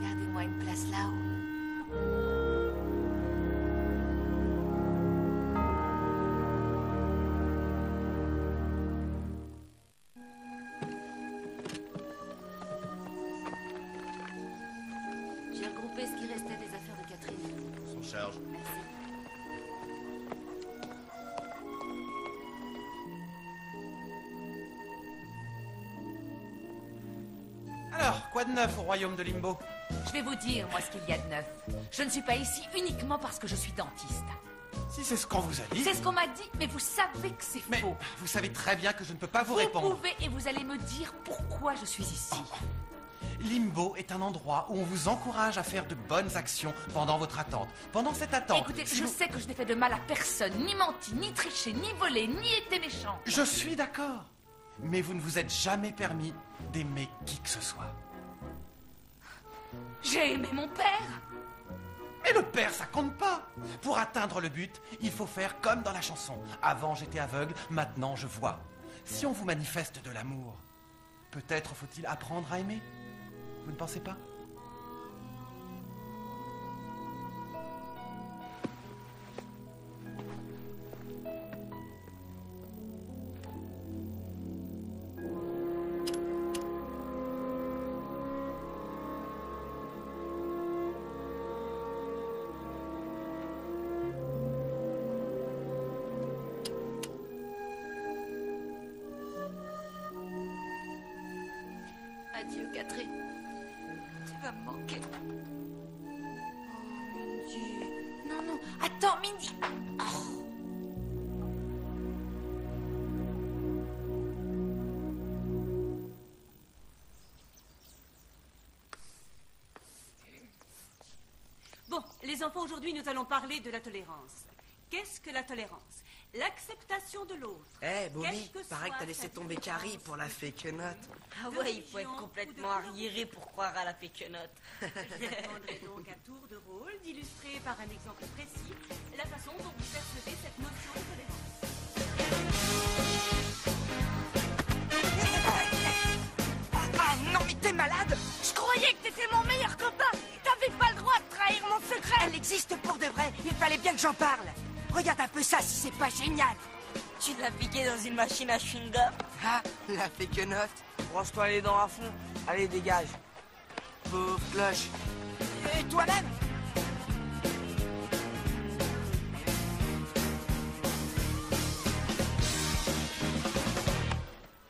Gardez-moi une place là-haut. J'ai regroupé ce qui restait des affaires de Catherine. Son charge. Merci. Alors, quoi de neuf au royaume de Limbo? Je vais vous dire, moi, ce qu'il y a de neuf. Je ne suis pas ici uniquement parce que je suis dentiste. Si c'est ce qu'on vous a dit. C'est ce qu'on m'a dit, mais vous savez que c'est faux. Vous savez très bien que je ne peux pas vous Vous répondre. pouvez et vous allez me dire pourquoi je suis ici. Limbo est un endroit où on vous encourage à faire de bonnes actions pendant votre attente. Pendant cette attente... Écoutez, si je vous- sais que je n'ai fait de mal à personne, ni menti, ni triché, ni volé, ni été méchant. Je suis d'accord. Mais vous ne vous êtes jamais permis d'aimer qui que ce soit. J'ai aimé mon père. Mais le père, ça compte pas. Pour atteindre le but, il faut faire comme dans la chanson. Avant, j'étais aveugle, maintenant, je vois. Si on vous manifeste de l'amour, peut-être faut-il apprendre à aimer. Vous ne pensez pas? Adieu, Catherine. Tu vas me manquer. Oh, Mindy. Non, non. Attends, Mindy. Oh. Bon, les enfants, aujourd'hui, nous allons parler de la tolérance. Qu'est-ce que la tolérance? L'acceptation de l'autre. Eh, Bobby, Quelle que paraît que soit t'as laissé sa tomber Carrie pour la fake note. Ah ouais, il faut être complètement arriéré pour croire à la fake note. Je demanderai donc à tour de rôle d'illustrer par un exemple précis la façon dont vous percevez cette notion de tolérance. Ah non, mais t'es malade! Je croyais que t'étais mon meilleur copain! T'avais pas le droit de trahir mon secret! Elle existe pour de vrai, il fallait bien que j'en parle! Regarde un peu ça si c'est pas génial! Tu l'as piqué dans une machine à chewing-gum? Ah, la fake note! Branche-toi les dents à fond. Allez, dégage. Pauvre cloche! Et toi-même?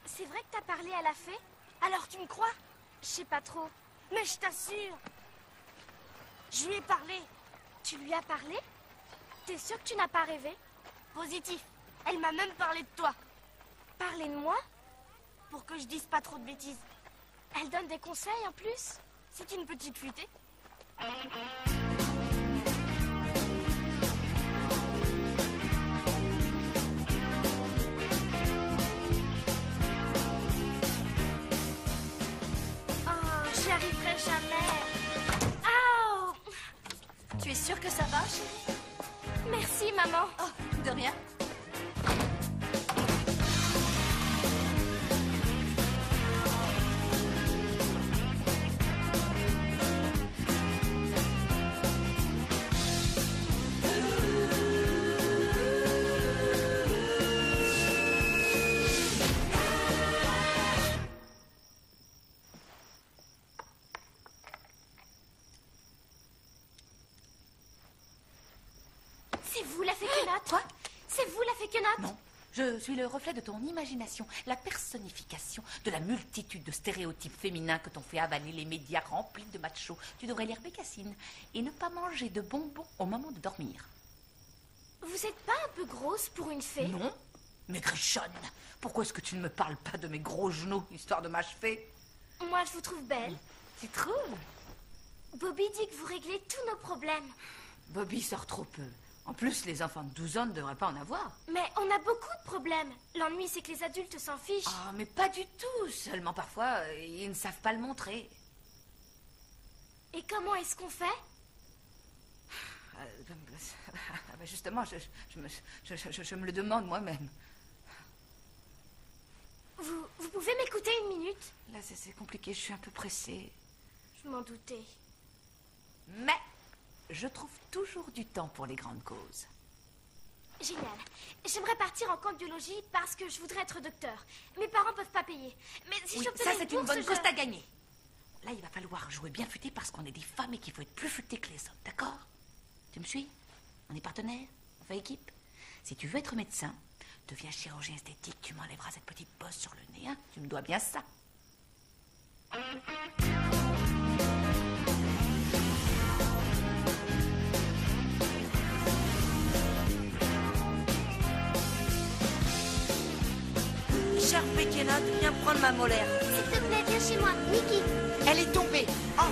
C'est vrai que t'as parlé à la fée? Alors tu me crois? Je sais pas trop. Mais je t'assure. Je lui ai parlé. Tu lui as parlé? T'es sûr que tu n'as pas rêvé? Positif. Elle m'a même parlé de toi. Parler de moi? Pour que je dise pas trop de bêtises. Elle donne des conseils en plus? C'est une petite futée. Oh, j'y arriverai jamais. Oh! Tu es sûre que ça va, chérie? Merci, maman. Oh, de rien. vous la féquenote? Quoi? C'est vous la féquenote? Non. Je suis le reflet de ton imagination, la personnification de la multitude de stéréotypes féminins que t'ont fait avaler les médias remplis de machos. Tu devrais lire Bécassine et ne pas manger de bonbons au moment de dormir. Vous êtes pas un peu grosse pour une fée? Non, mais Grichonne, pourquoi est-ce que tu ne me parles pas de mes gros genoux, histoire de m'achever? Moi, je vous trouve belle. Tu trouves? Bobby dit que vous réglez tous nos problèmes. Bobby sort trop peu. En plus, les enfants de 12 ans ne devraient pas en avoir. Mais on a beaucoup de problèmes. L'ennui, c'est que les adultes s'en fichent. Ah, mais pas du tout. Seulement parfois, ils ne savent pas le montrer. Et comment est-ce qu'on fait? Justement, je me le demande moi-même. Vous pouvez m'écouter une minute? Là, c'est compliqué. Je suis un peu pressée. Je m'en doutais. Mais je trouve toujours du temps pour les grandes causes. Génial. J'aimerais partir en camp de biologie parce que je voudrais être docteur. Mes parents peuvent pas payer. Mais si Oui, j'obtenais ça, c'est une bourse, bonne cause à gagner. Là, il va falloir jouer bien futé parce qu'on est des femmes et qu'il faut être plus futé que les hommes, d'accord? Tu me suis? On est partenaires? On fait équipe? Si tu veux être médecin, deviens chirurgien esthétique, tu m'enlèveras cette petite bosse sur le nez, hein? Tu me dois bien ça. Cher Féquenote, viens prendre ma molaire. S'il te plaît, viens chez moi, Niki. Elle est tombée. Oh.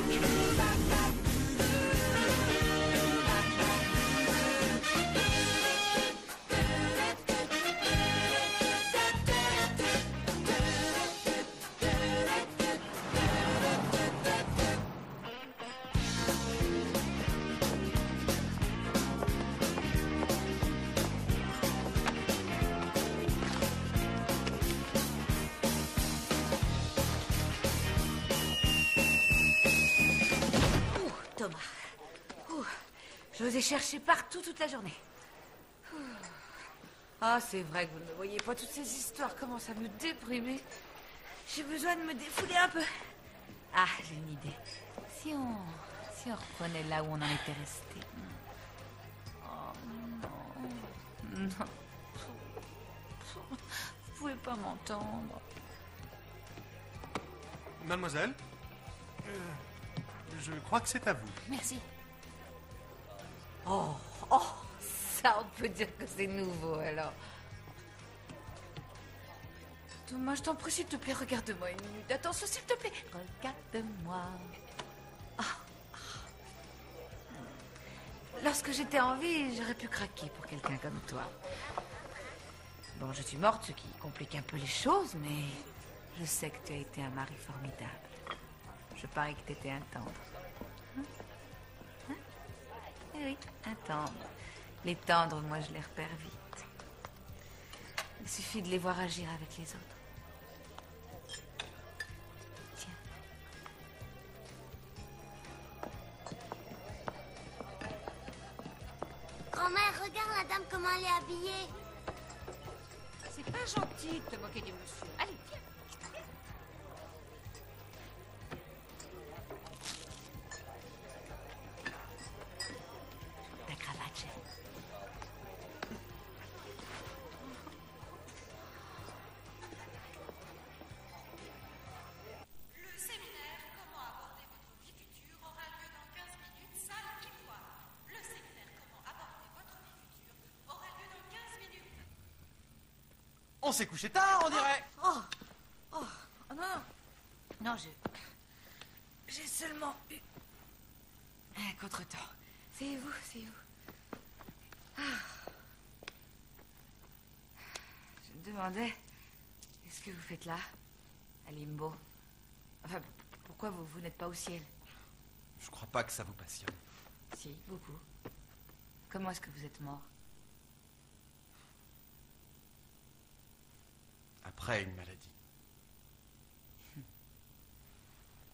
Thomas. Je vous ai cherché partout toute la journée. Ah, c'est vrai que vous ne voyez pas toutes ces histoires commencent à me déprimer. J'ai besoin de me défouler un peu. Ah, j'ai une idée. Si on reprenait là où on en était resté. Oh non. Non. Vous pouvez pas m'entendre. Mademoiselle, je crois que c'est à vous. Merci. Oh, ça, on peut dire que c'est nouveau, alors. Thomas, je t'en prie, s'il te plaît, regarde-moi une minute. Attention, s'il te plaît. Regarde-moi. Lorsque j'étais en vie, j'aurais pu craquer pour quelqu'un comme toi. Bon, je suis morte, ce qui complique un peu les choses, mais je sais que tu as été un mari formidable. Je parie que tu étais un tendre. Eh oui, un tendre. Les tendres, moi, je les repère vite. Il suffit de les voir agir avec les autres. Tiens. Grand-mère, regarde la dame comment elle est habillée. C'est pas gentil de te moquer du monsieur. Allez, viens. Ta cravate, chérie. Le séminaire Comment aborder votre vie future aura lieu dans 15 minutes, salle Ivoire. Le séminaire Comment aborder votre vie future aura lieu dans 15 minutes. On s'est couché tard, on dirait. Oh, non. Non, j'ai seulement eu un contretemps. C'est vous. Je me demandais, qu'est-ce que vous faites là, à Limbo? Enfin, pourquoi vous n'êtes pas au ciel? Je crois pas que ça vous passionne. Si, beaucoup. Comment est-ce que vous êtes mort? Après une maladie.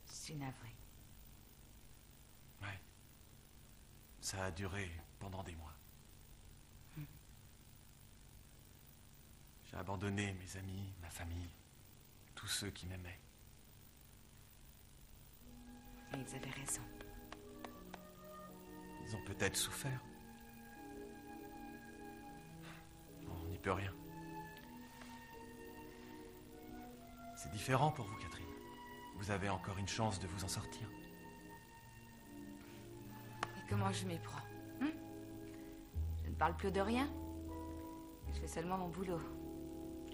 Je suis navrée. Ouais. Ça a duré pendant des mois. J'ai abandonné mes amis, ma famille, tous ceux qui m'aimaient. Et ils avaient raison. Ils ont peut-être souffert. peut rien. C'est différent pour vous, Catherine. Vous avez encore une chance de vous en sortir. Et comment je m'y prends? Je ne parle plus de rien. Je fais seulement mon boulot.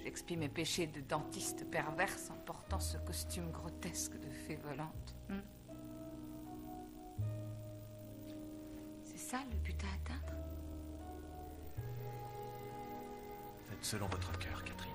J'expie mes péchés de dentiste perverse en portant ce costume grotesque de fée volante. C'est ça le but à atteindre? Faites selon votre cœur, Catherine.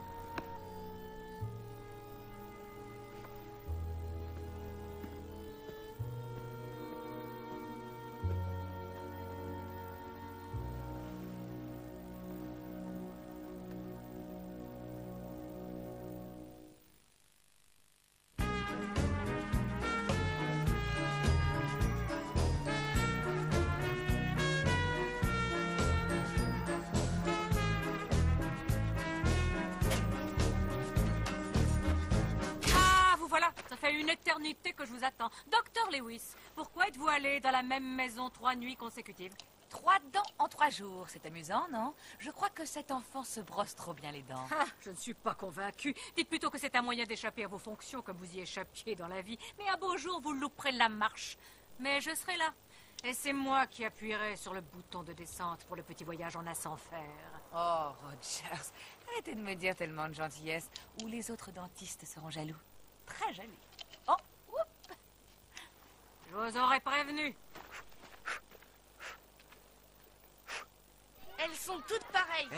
Une éternité que je vous attends. Docteur Lewis, pourquoi êtes-vous allé dans la même maison 3 nuits consécutives? 3 dents en 3 jours, c'est amusant, non? Je crois que cet enfant se brosse trop bien les dents. Ah, je ne suis pas convaincue. Dites plutôt que c'est un moyen d'échapper à vos fonctions comme vous y échappiez dans la vie. Mais un beau jour, vous louperez la marche. Mais je serai là. Et c'est moi qui appuierai sur le bouton de descente pour le petit voyage en ascenseur. Oh, Rogers, arrêtez de me dire tellement de gentillesse, ou les autres dentistes seront jaloux. Très jaloux. Oh, oups. Je vous aurais prévenu. Elles sont toutes pareilles.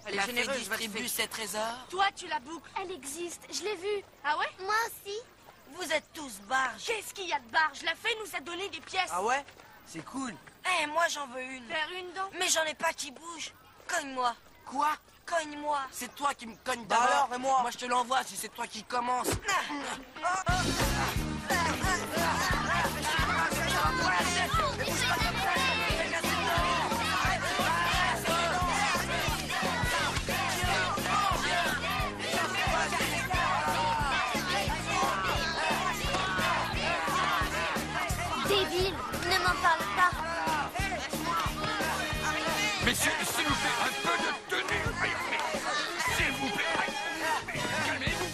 Elle est généreuse, distribue ses trésors. Toi, tu la boucles. Elle existe, je l'ai vue. Ah ouais? Moi aussi. Vous êtes tous barges. Qu'est-ce qu'il y a de barge? La fée nous a donné des pièces. Ah ouais? C'est cool. Eh, moi j'en veux une. Faire une dent? Mais j'en ai pas qui bouge. Cogne-moi. Quoi? Cogne-moi. C'est toi qui me cognes d'abord. Alors, et moi? Moi, je te l'envoie si c'est toi qui commence. Débile, ne m'en parle pas. Messieurs, s'il vous plaît, un peu de tenue. S'il vous plaît. Calmez-vous.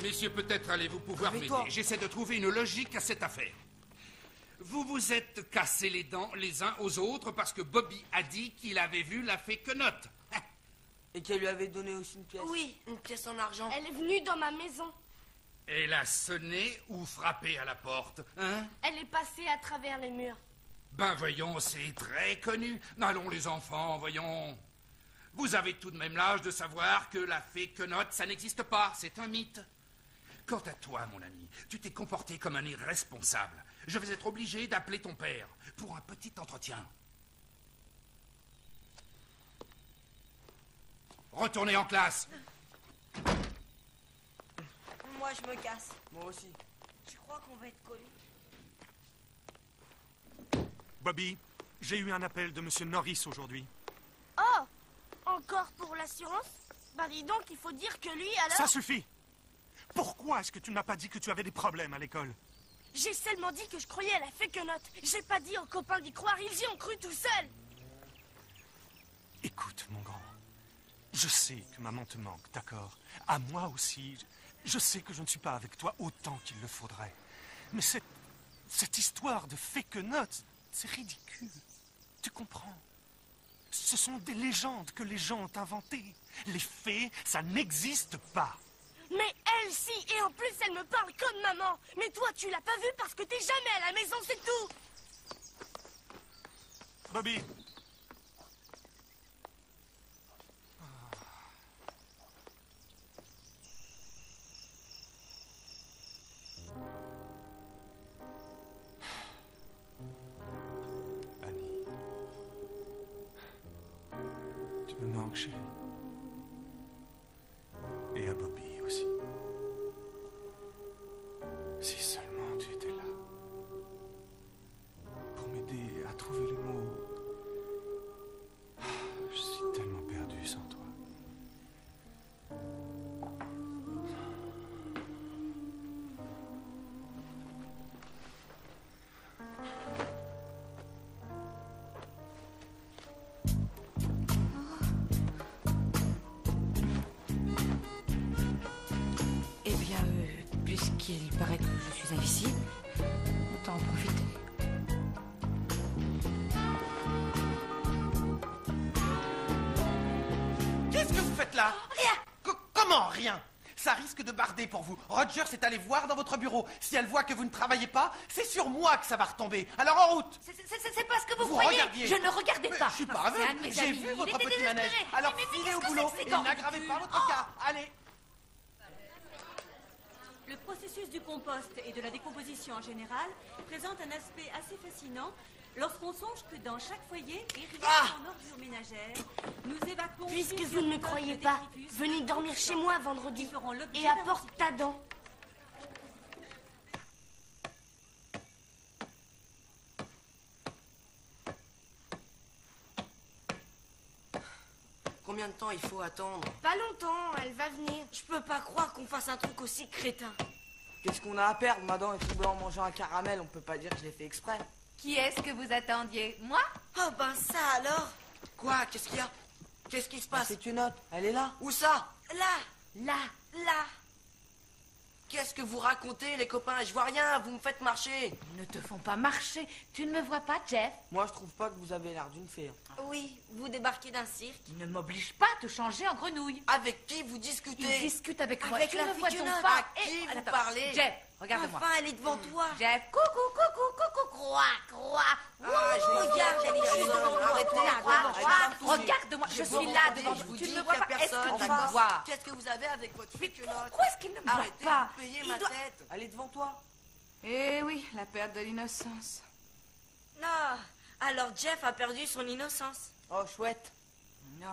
Messieurs, peut-être allez-vous pouvoir m'aider. J'essaie de trouver une logique à cette affaire. Vous vous êtes cassés les dents les uns aux autres parce que Bobby a dit qu'il avait vu la fée Quenotte. Et qu'elle lui avait donné aussi une pièce. Oui, une pièce en argent. Elle est venue dans ma maison. Elle a sonné ou frappé à la porte, hein? Elle est passée à travers les murs. Ben voyons, c'est très connu. Allons les enfants, voyons. Vous avez tout de même l'âge de savoir que la fée Quenotte, ça n'existe pas, c'est un mythe. Quant à toi, mon ami, tu t'es comporté comme un irresponsable. Je vais être obligé d'appeler ton père pour un petit entretien. Retournez en classe. Moi, je me casse. Moi aussi. Je crois qu'on va être collés. Bobby, j'ai eu un appel de Monsieur Norris aujourd'hui. Oh, encore pour l'assurance? Bah dis donc, il faut dire que lui, alors... Ça suffit. Pourquoi est-ce que tu ne m'as pas dit que tu avais des problèmes à l'école? J'ai seulement dit que je croyais à la fée Quenotte. J'ai pas dit aux copains d'y croire, ils y ont cru tout seuls. Écoute, mon grand, je sais que maman te manque, d'accord? À moi aussi, je sais que je ne suis pas avec toi autant qu'il le faudrait. Mais cette histoire de fée Quenotte, c'est ridicule. Tu comprends? Ce sont des légendes que les gens ont inventées. Les fées, ça n'existe pas. Mais elle, si, et en plus, elle me parle comme maman. Mais toi, tu l'as pas vue parce que t'es jamais à la maison, c'est tout. Bobby. Annie. Tu me manques, chérie. Et à Bobby aussi. Si seulement tu étais là. Pour m'aider à trouver les mots. Je suis tellement perdu sans toi. ça? Comment rien? Ça risque de barder pour vous. Roger est allé voir dans votre bureau. Si elle voit que vous ne travaillez pas, c'est sur moi que ça va retomber. Alors en route. C'est pas ce que vous croyez. regardiez. Je ne regardais pas. Je suis pas aveugle. J'ai vu votre petit manège. Alors filez au boulot et n'aggravez pas votre cas. Allez. Le processus du compost et de la décomposition en général présente un aspect assez fascinant lorsqu'on songe que dans chaque foyer, irrigué en ordures ménagères, nous évacuons... Puisque vous ne me croyez pas, venez dormir chez moi vendredi et apporte ta dent. Combien de temps il faut attendre? Pas longtemps, elle va venir. Je peux pas croire qu'on fasse un truc aussi crétin. Qu'est-ce qu'on a à perdre? Ma dent est tombée en mangeant un caramel, on peut pas dire que je l'ai fait exprès. Qui est-ce que vous attendiez? Moi? Oh ben ça alors. Quoi? Qu'est-ce qu'il y a? Qu'est-ce qui se passe? C'est une note, elle est là. Où ça? Là. Qu'est-ce que vous racontez, les copains? Je vois rien, vous me faites marcher. Ils ne te font pas marcher. Tu ne me vois pas, Jeff? Moi, je trouve pas que vous avez l'air d'une fée. Oui, vous débarquez d'un cirque. Il ne m'oblige pas à te changer en grenouille. Avec qui vous discutez? Il discute avec moi. Avec Tu la ne vois donc figurante. pas. À qui vous Attends, parlez? Jeff, regarde-moi. Enfin, elle est devant toi. Jeff, coucou, croix. Je regarde, elle est juste devant toi. Arrêtez. Regarde-moi, je suis là devant toi. Tu ne me vois pas. Est-ce que tu me vois? Qu'est-ce que vous avez avec votre figurante? Pourquoi est-ce qu'il ne me voit pas? Arrêtez de payer ma tête. Elle est devant toi. Eh oui, la perte de l'innocence. Non, alors Jeff a perdu son innocence. Oh, chouette. Non.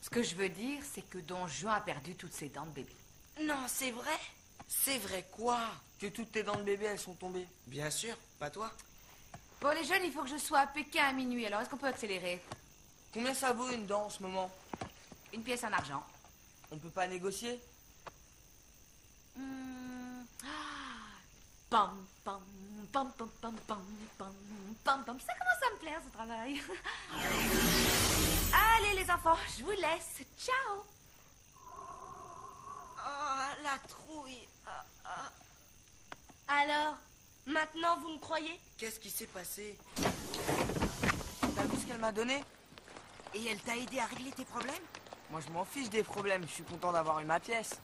Ce que je veux dire, c'est que Don Juan a perdu toutes ses dents de bébé. Non, c'est vrai. C'est vrai quoi? Que toutes tes dents de bébé, elles sont tombées. Bien sûr, pas toi. Pour les jeunes, il faut que je sois à Pékin à minuit. Alors, est-ce qu'on peut accélérer? Combien ça vaut une dent en ce moment? Une pièce en argent. On peut pas négocier? Pam, pam, pam, pam, pam, pam, pam, pam, pam. Ça commence à me plaire, ce travail. Allez, les enfants, je vous laisse. Ciao. Oh, la trouille. Alors, maintenant vous me croyez? Qu'est-ce qui s'est passé? T'as vu ce qu'elle m'a donné? Et elle t'a aidé à régler tes problèmes? Moi, je m'en fiche des problèmes. Je suis content d'avoir eu ma pièce.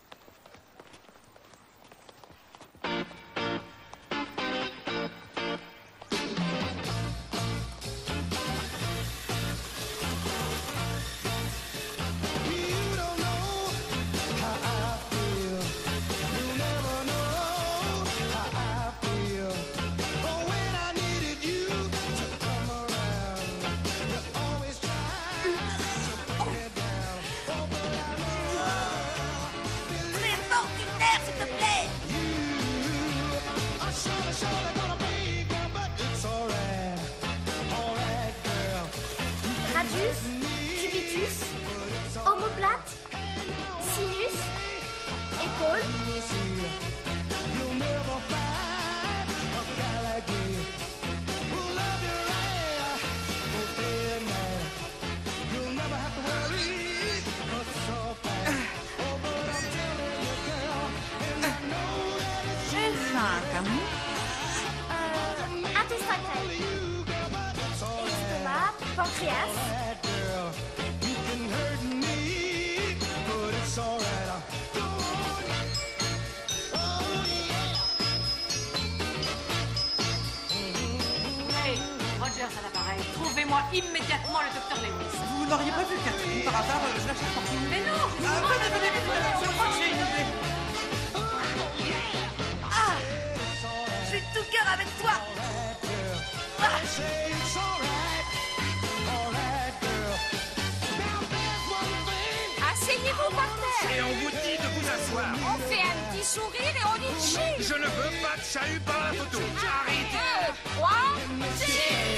Cubitus, omoplate, sinus, épaule. J'ai faim, Camille. Intestin grêle. Estomac, pancréas. Hey, Rogers à l'appareil. Trouvez-moi immédiatement le docteur Lewis. Vous n'auriez pas vu Catherine par hasard? Je la cherche partout. Mais non, venez, je crois que j'ai une idée. Ah! Je suis de tout cœur avec toi. Asseyez-vous par terre. Et on vous dit de vous asseoir. On fait un petit sourire et on y chie. Je ne veux pas de chahut par la photo. Arrêtez. 2, 3, cheers.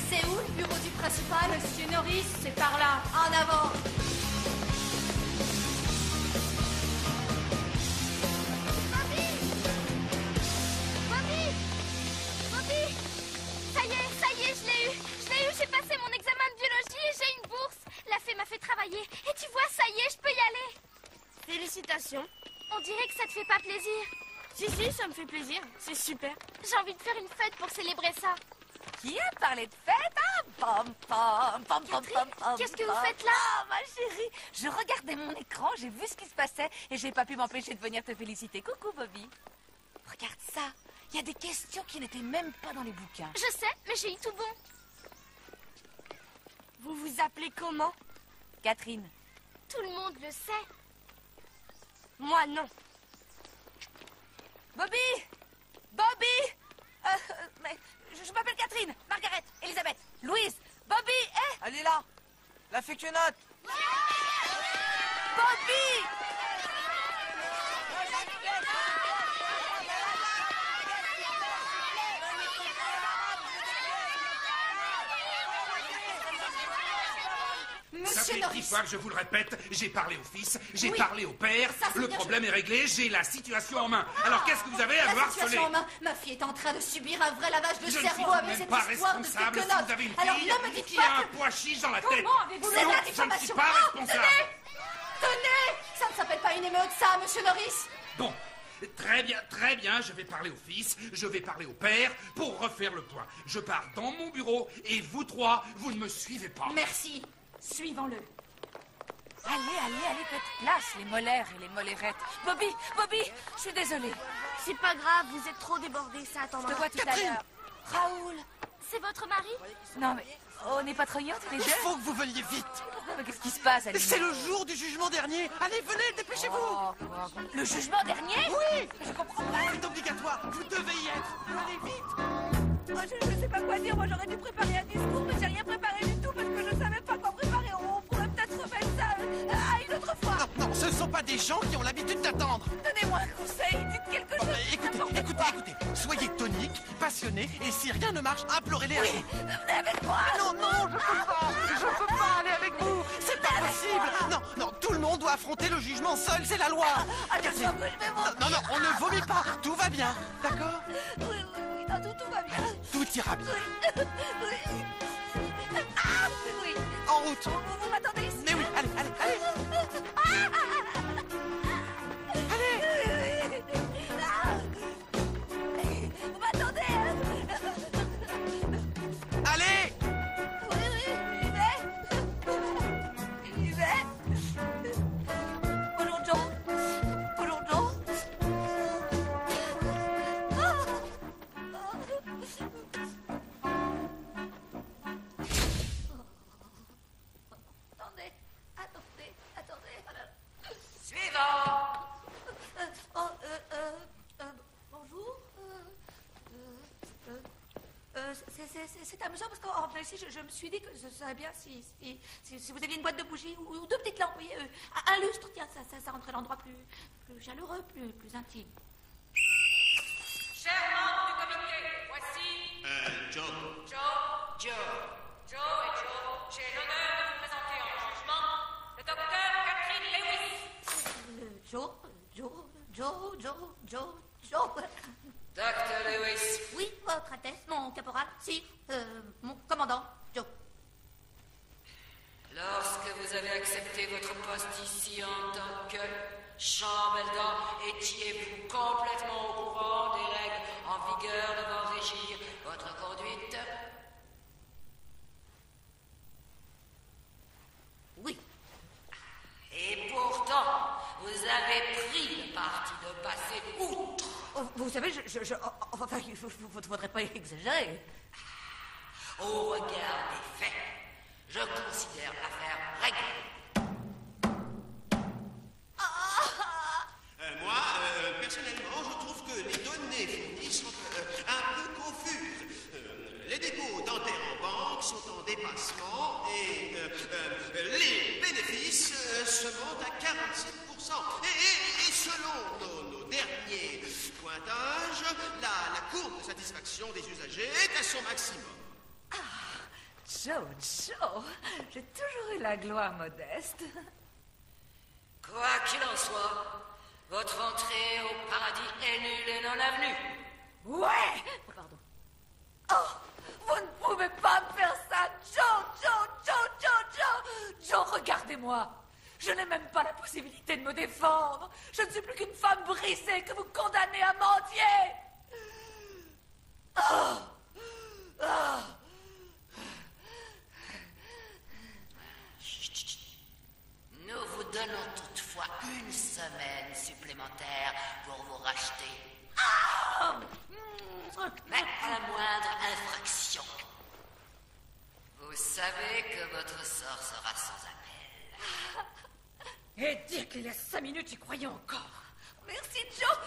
C'est où le bureau du principal? Monsieur Norris, c'est par là. En avant. Bobby, ça y est, je l'ai eu. J'ai passé mon examen de biologie pas plaisir? Si, ça me fait plaisir. C'est super. J'ai envie de faire une fête pour célébrer ça. Qui a parlé de fête? Ah, pom, pom, pom, pom, pom, pom. Qu'est-ce que vous faites là? Ah, ma chérie, je regardais mon écran, j'ai vu ce qui se passait et j'ai pas pu m'empêcher de venir te féliciter. Coucou, Bobby. Regarde ça. Il y a des questions qui n'étaient même pas dans les bouquins. Je sais, mais j'ai eu tout bon. Vous vous appelez comment? Catherine. Tout le monde le sait. Moi, non. Bobby! Bobby! Mais je m'appelle Catherine, Margaret, Elisabeth, Louise, Bobby, Elle est là. La fée que note. Bobby! Ça fait Norris. 10 fois que je vous le répète, j'ai parlé au fils, j'ai Oui. parlé au père, Ça, c'est le bien, problème est réglé, j'ai la situation en main. Alors qu'est-ce que vous avez à me La harceler? situation en main. Ma fille est en train de subir un vrai lavage de Je ne suis cerveau tout de avec même cette pas histoire de responsable si Fekenote. vous avez une Alors fille ne me dites qui pas a un que... pois chiche dans la tête. Comment avez-vous cette Non, je ne information? suis pas Oh, responsable. Tenez! Ça ne s'appelle pas une émeute, ça, monsieur Norris. Bon, très bien, je vais parler au fils, je vais parler au père pour refaire le point. Je pars dans mon bureau et vous trois, vous ne me suivez pas. Merci. Suivons-le. Allez, faites place, les molaires et les molérettes. Bobby, je suis désolée. C'est pas grave, vous êtes trop débordés, ça attendra. Je te vois tout à l'heure. Raoul. C'est votre mari? Non, mais on n'est pas trop young tous les deux? Il faut que vous veniez vite. Mais qu'est-ce qui se passe, Aline? C'est le jour du jugement dernier. Allez, venez, dépêchez-vous. Oh, le jugement dernier? Oui. Je comprends pas. C'est obligatoire. Vous devez y être. Allez, vite. Moi, je sais pas quoi dire. Moi, j'aurais dû préparer un discours, mais j'ai rien préparé du tout parce que je savais pas quoi préparer. On pourrait peut-être remettre ça à une autre fois. Non, ce ne sont pas des gens qui ont l'habitude d'attendre. Donnez-moi un conseil, dites quelque chose. Écoutez. Soyez tonique, passionné, et si rien ne marche, implorez-les à vous. Venez avec moi. Non, je peux pas aller avec vous. C'est pas possible. Non, tout le monde doit affronter le jugement seul, c'est la loi. Attention, je vais vomir. Non, on ne vomit pas. Tout va bien, d'accord? Oui, non, tout va bien. Tout ira bien. Oui. Ah, oui. En route. Vous m'attendez ici? Mais oui, allez. Vous m'attendez? Allez. Oui, j'y vais. Bonjour, Joe. Attendez. Suivant. Bonjour. C'est amusant parce qu'en venant ici, je me suis dit que ce serait bien si vous aviez une boîte de bougies ou deux petites lampes, vous voyez, un lustre, tiens, ça rendrait l'endroit plus chaleureux, plus intime. Chers membres du comité, voici... Joe. Joe et Joe, j'ai l'honneur de vous présenter en jugement le docteur Catherine Lewis. Joe. Docteur Lewis. Oui, votre Altesse, mon caporal. Si, mon commandant, Joe. Lorsque vous avez accepté votre poste ici en tant que chambellan, étiez-vous complètement au courant des règles en vigueur devant régir votre conduite? Oui. Et pourtant, vous avez pris le parti de passer outre. Vous savez, enfin, il ne faudrait pas exagérer. Au regard des faits, je considère l'affaire réglée. Moi, personnellement, je trouve que les données fournies sont un peu confuses. Les dépôts dentaires en banque sont en dépassement et les bénéfices se montent à 47%. Et selon nos derniers pointages, la courbe de satisfaction des usagers est à son maximum. Joe, j'ai toujours eu la gloire modeste. Quoi qu'il en soit, votre entrée au paradis est nulle et non avenue. Ouais! Pardon. Oh, vous ne pouvez pas me faire ça, Joe, regardez-moi. Je n'ai même pas la possibilité de me défendre. Je ne suis plus qu'une femme brisée que vous condamnez à mendier. Nous vous donnons toutefois une semaine supplémentaire pour vous racheter. Mais à la moindre infraction. Vous savez que votre sort sera sans appel. Et dire qu'il y a 5 minutes, j'y croyais encore. Merci, Joe.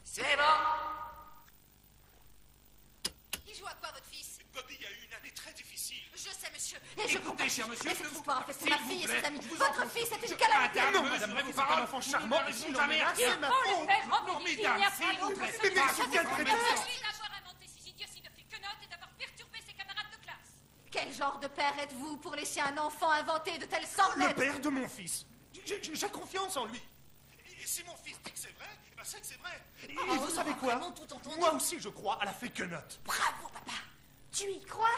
C'est bon. Il joue à quoi, votre fils? Bobby a eu une année très difficile. Je sais, monsieur. Et je Écoutez, cher monsieur, laissez-vous pas infester s'il ma vous fille et plaît, ses amis. vous Votre en- fils est une Je- calamité. Madame, Non, madame, vous c'est un enfant charmant, Nous et si n'arrivons l'on jamais est à là, rien. c'est ma Oh, faute. non, mesdames, s'il vous plaît. Mais monsieur, quelle traîtresse. Merci d'avoir inventé ces idioties de Fiquenotte et d'avoir perturbé ses camarades de classe. Quel genre de père êtes-vous pour laisser un enfant inventer de telles sortes? Le père de mon fils. J'ai confiance en lui. Et si mon fils dit que c'est vrai, eh ben c'est que c'est vrai. Et vous savez quoi? Moi aussi, je crois à la Fiquenotte. Bravo, papa. Tu y crois?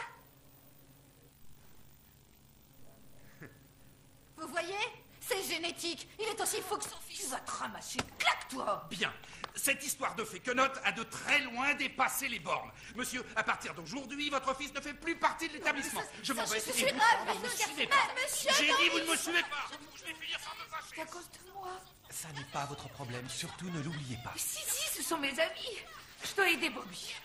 Vous voyez? C'est génétique. Il est aussi fou que son fils. Tu vas te ramasser une claque, toi. Bien. Cette histoire de Féquenotte a de très loin dépassé les bornes. Monsieur, à partir d'aujourd'hui, votre fils ne fait plus partie de l'établissement. Je m'en vais. Je et suis vous, mal, ne me monsieur. suivez pas. Monsieur, J'ai non, dit, vous ne me mais- suivez pas. Je vais finir par me fâcher. C'est à cause de moi. Ça n'est pas votre problème, surtout ne l'oubliez pas. Si, ce sont mes amis. Je dois aider Bobby.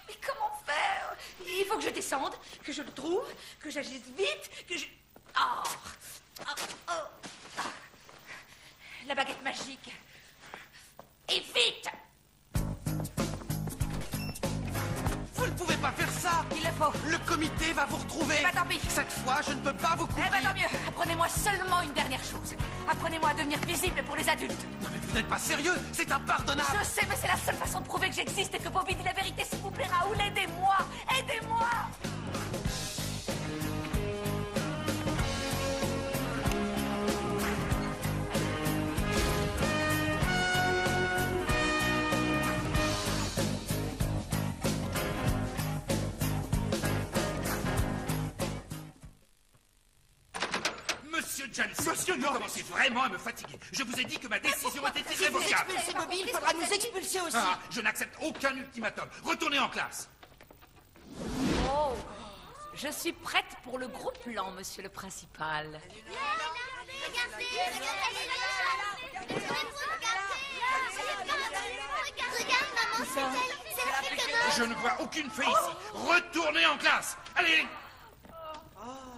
Mais comment faire? Il faut que je descende, que je le trouve, que j'agisse vite, que je... La baguette magique. Et vite! Vous ne pouvez pas faire ça. Il le faut. Le comité va vous retrouver. Eh ben, tant pis. Cette fois, je ne peux pas vous couvrir. Eh ben tant mieux. Apprenez-moi seulement une dernière chose. Apprenez-moi à devenir visible pour les adultes. Non, mais vous n'êtes pas sérieux. C'est impardonnable. Je sais, mais c'est la seule façon de prouver que j'existe et que Bobby dit la vérité. S'il vous plaît, Raoul, aidez-moi. Aidez-moi. Monsieur Jansen, Monsieur vous Norris. commencez vraiment à me fatiguer. Je vous ai dit que ma décision était Si vous irrévocable. expulsez Bobby, il faudra nous expulser aussi. Ah, je n'accepte aucun ultimatum. Retournez en classe. Oh, je suis prête pour le gros plan, monsieur le principal. Je ne vois aucune fée ici. Retournez en classe. Allez.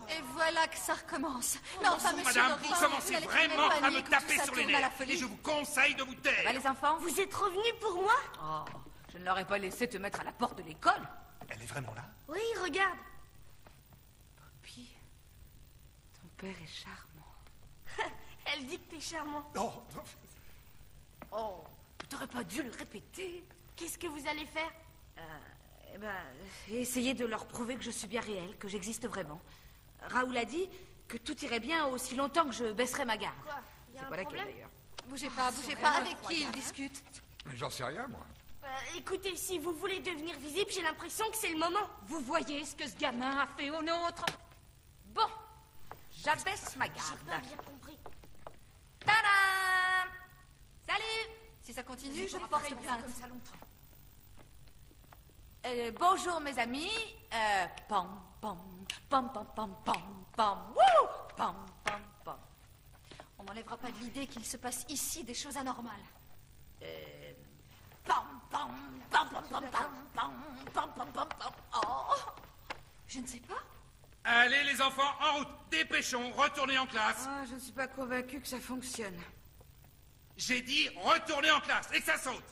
Et voilà que ça recommence. Non, enfin, monsieur Madame, Norris, vous commencez n'allez pas vraiment faire à me panique, taper tout ça sur les tourne à la nerfs. folie. Et je vous conseille de vous taire. Bah, les enfants, Vous êtes revenus pour moi? Oh, je ne l'aurais pas laissé te mettre à la porte de l'école. Elle est vraiment là? Oui, regarde. Bobby, ton père est charmant. Elle dit que t'es charmant. Oh, Oh, t'aurais pas dû le répéter. Qu'est-ce que vous allez faire? Eh ben, essayer de leur prouver que je suis bien réelle, que j'existe vraiment. Raoul a dit que tout irait bien aussi longtemps que je baisserai ma garde. Quoi? Y a C'est un pas laquelle problème? d'ailleurs. Bougez pas. Avec qui ils discutent? Mais j'en sais rien, moi. Écoutez, si vous voulez devenir visible, j'ai l'impression que c'est le moment. Vous voyez ce que ce gamin a fait au nôtre? Bon, j'abaisse ma garde. J'ai pas bien compris. Tadam! Salut! Si ça continue, je porte plainte. Bonjour mes amis. Pam pam pam pam pam pam pam. Wouh! Pam pam pam. On m'enlèvera pas de l'idée qu'il se passe ici des choses anormales. Pam pam pam pam pam pam pam pam pam pam. Oh! Je ne sais pas. Allez, les enfants, en route. Dépêchons, retournez en classe. Ah, je ne suis pas convaincue que ça fonctionne. J'ai dit retournez en classe et que ça saute.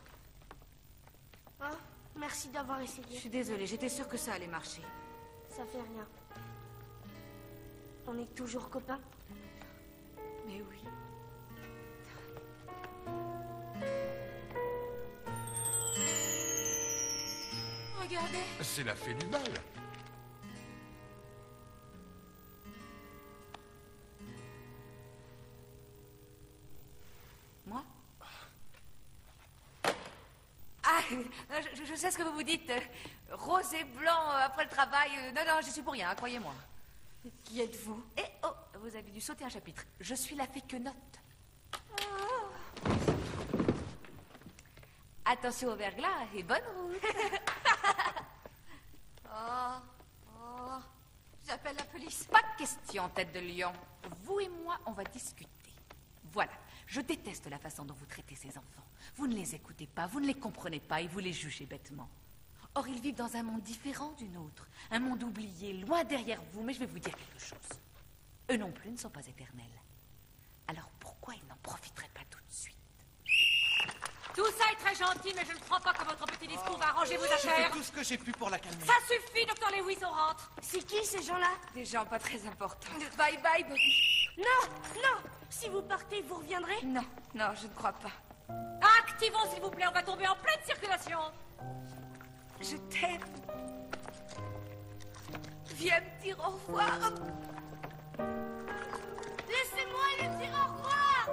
Ah, merci d'avoir Je essayé. suis désolée, j'étais sûre que ça allait marcher. Ça fait rien. On est toujours copains. Mais oui. Regardez. C'est la fée du bal. Moi? Ah, je sais ce que vous vous dites. Rose et blanc après le travail. Non, je suis pour rien, croyez-moi. Qui êtes-vous? Eh oh, vous avez dû sauter un chapitre. Je suis la fée Quenotte. Attention au verglas et bonne route. J'appelle la police. Pas de question, tête de lion. Vous et moi, on va discuter. Voilà. Je déteste la façon dont vous traitez ces enfants. Vous ne les écoutez pas, vous ne les comprenez pas et vous les jugez bêtement. Or, ils vivent dans un monde différent du nôtre. Un monde oublié, loin derrière vous. Mais je vais vous dire quelque chose. Eux non plus ne sont pas éternels. Alors pourquoi ils n'en profiteraient pas tout de suite? Tout ça est très gentil, mais je ne crois pas que votre petit discours va arranger vos J'ai fait affaires. tout ce que j'ai pu pour la calmer. Ça suffit, docteur Lewis, on rentre. C'est qui ces gens-là? Des gens pas très importants. Bye bye, Bobby. Non. Si vous partez, vous reviendrez? Non, je ne crois pas. Activons, s'il vous plaît, on va tomber en pleine circulation. Je t'aime. Viens me dire au revoir. Laissez-moi lui dire au revoir.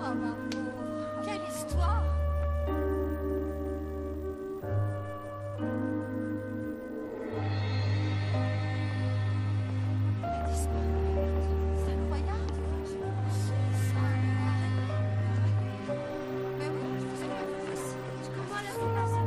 Oh, ma pauvre. Quelle histoire. C'est incroyable. Mais oui, c'est pas facile. Comment elle a fait passer?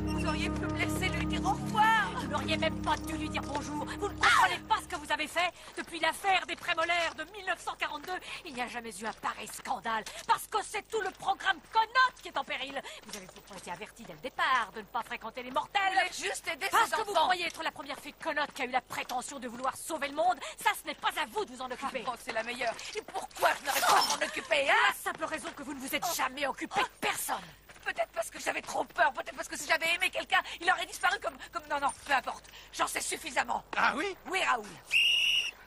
Vous auriez pu me laisser lui dire au revoir. Vous n'auriez même pas dû lui dire bonjour. Vous ne comprenez pas ce que vous avez fait. Depuis l'affaire des prémolaires de 1942, il n'y a jamais eu un pareil scandale. Parce que c'est tout le programme Quenotte qui est en péril. Vous avez pourtant été averti dès le départ de ne pas fréquenter les mortels. Vous avez juste aidé Parce ces que vous enfants. croyez être la première fée Quenotte qui a eu la prétention de vouloir sauver le monde. Ça, ce n'est pas à vous de vous en occuper. Ah bon, c'est la meilleure. Et pourquoi je n'aurais pas à m'en occuper, hein? La simple raison que vous ne vous êtes jamais occupé de personne. Peut-être parce que j'avais trop peur, peut-être parce que si j'avais aimé quelqu'un, il aurait disparu comme... Non, peu importe. J'en sais suffisamment. Ah oui? Oui, Raoul.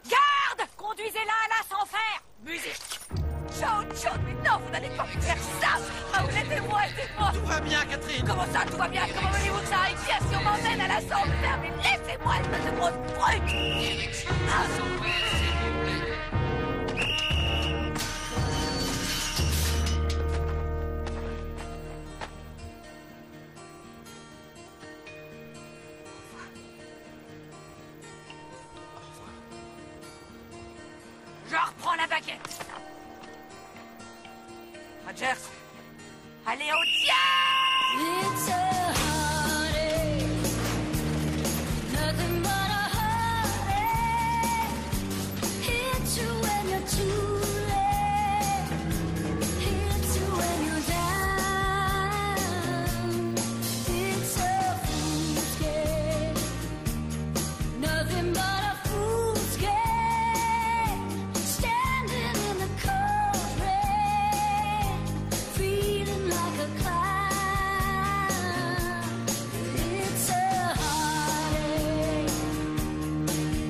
Garde! Conduisez-la à là sans faire! Musique. Ciao, mais non, vous n'allez pas faire ça. Raoul, aidez-moi. Tout va bien, Catherine. Comment ça, tout va bien? Comment voulez-vous que ça aille bien si on m'emmène à l'assemblée? Mais laissez-moi, espèce de grosse brute. Je reprends la baguette. Rogers, allez au diable! It's a heartache, nothing but a heartache. Hits you when you're too late, hits you when you're down. It's a fool's game, nothing but a fool's game. Standing in the cold rain, feeling like a clown. It's a heartache,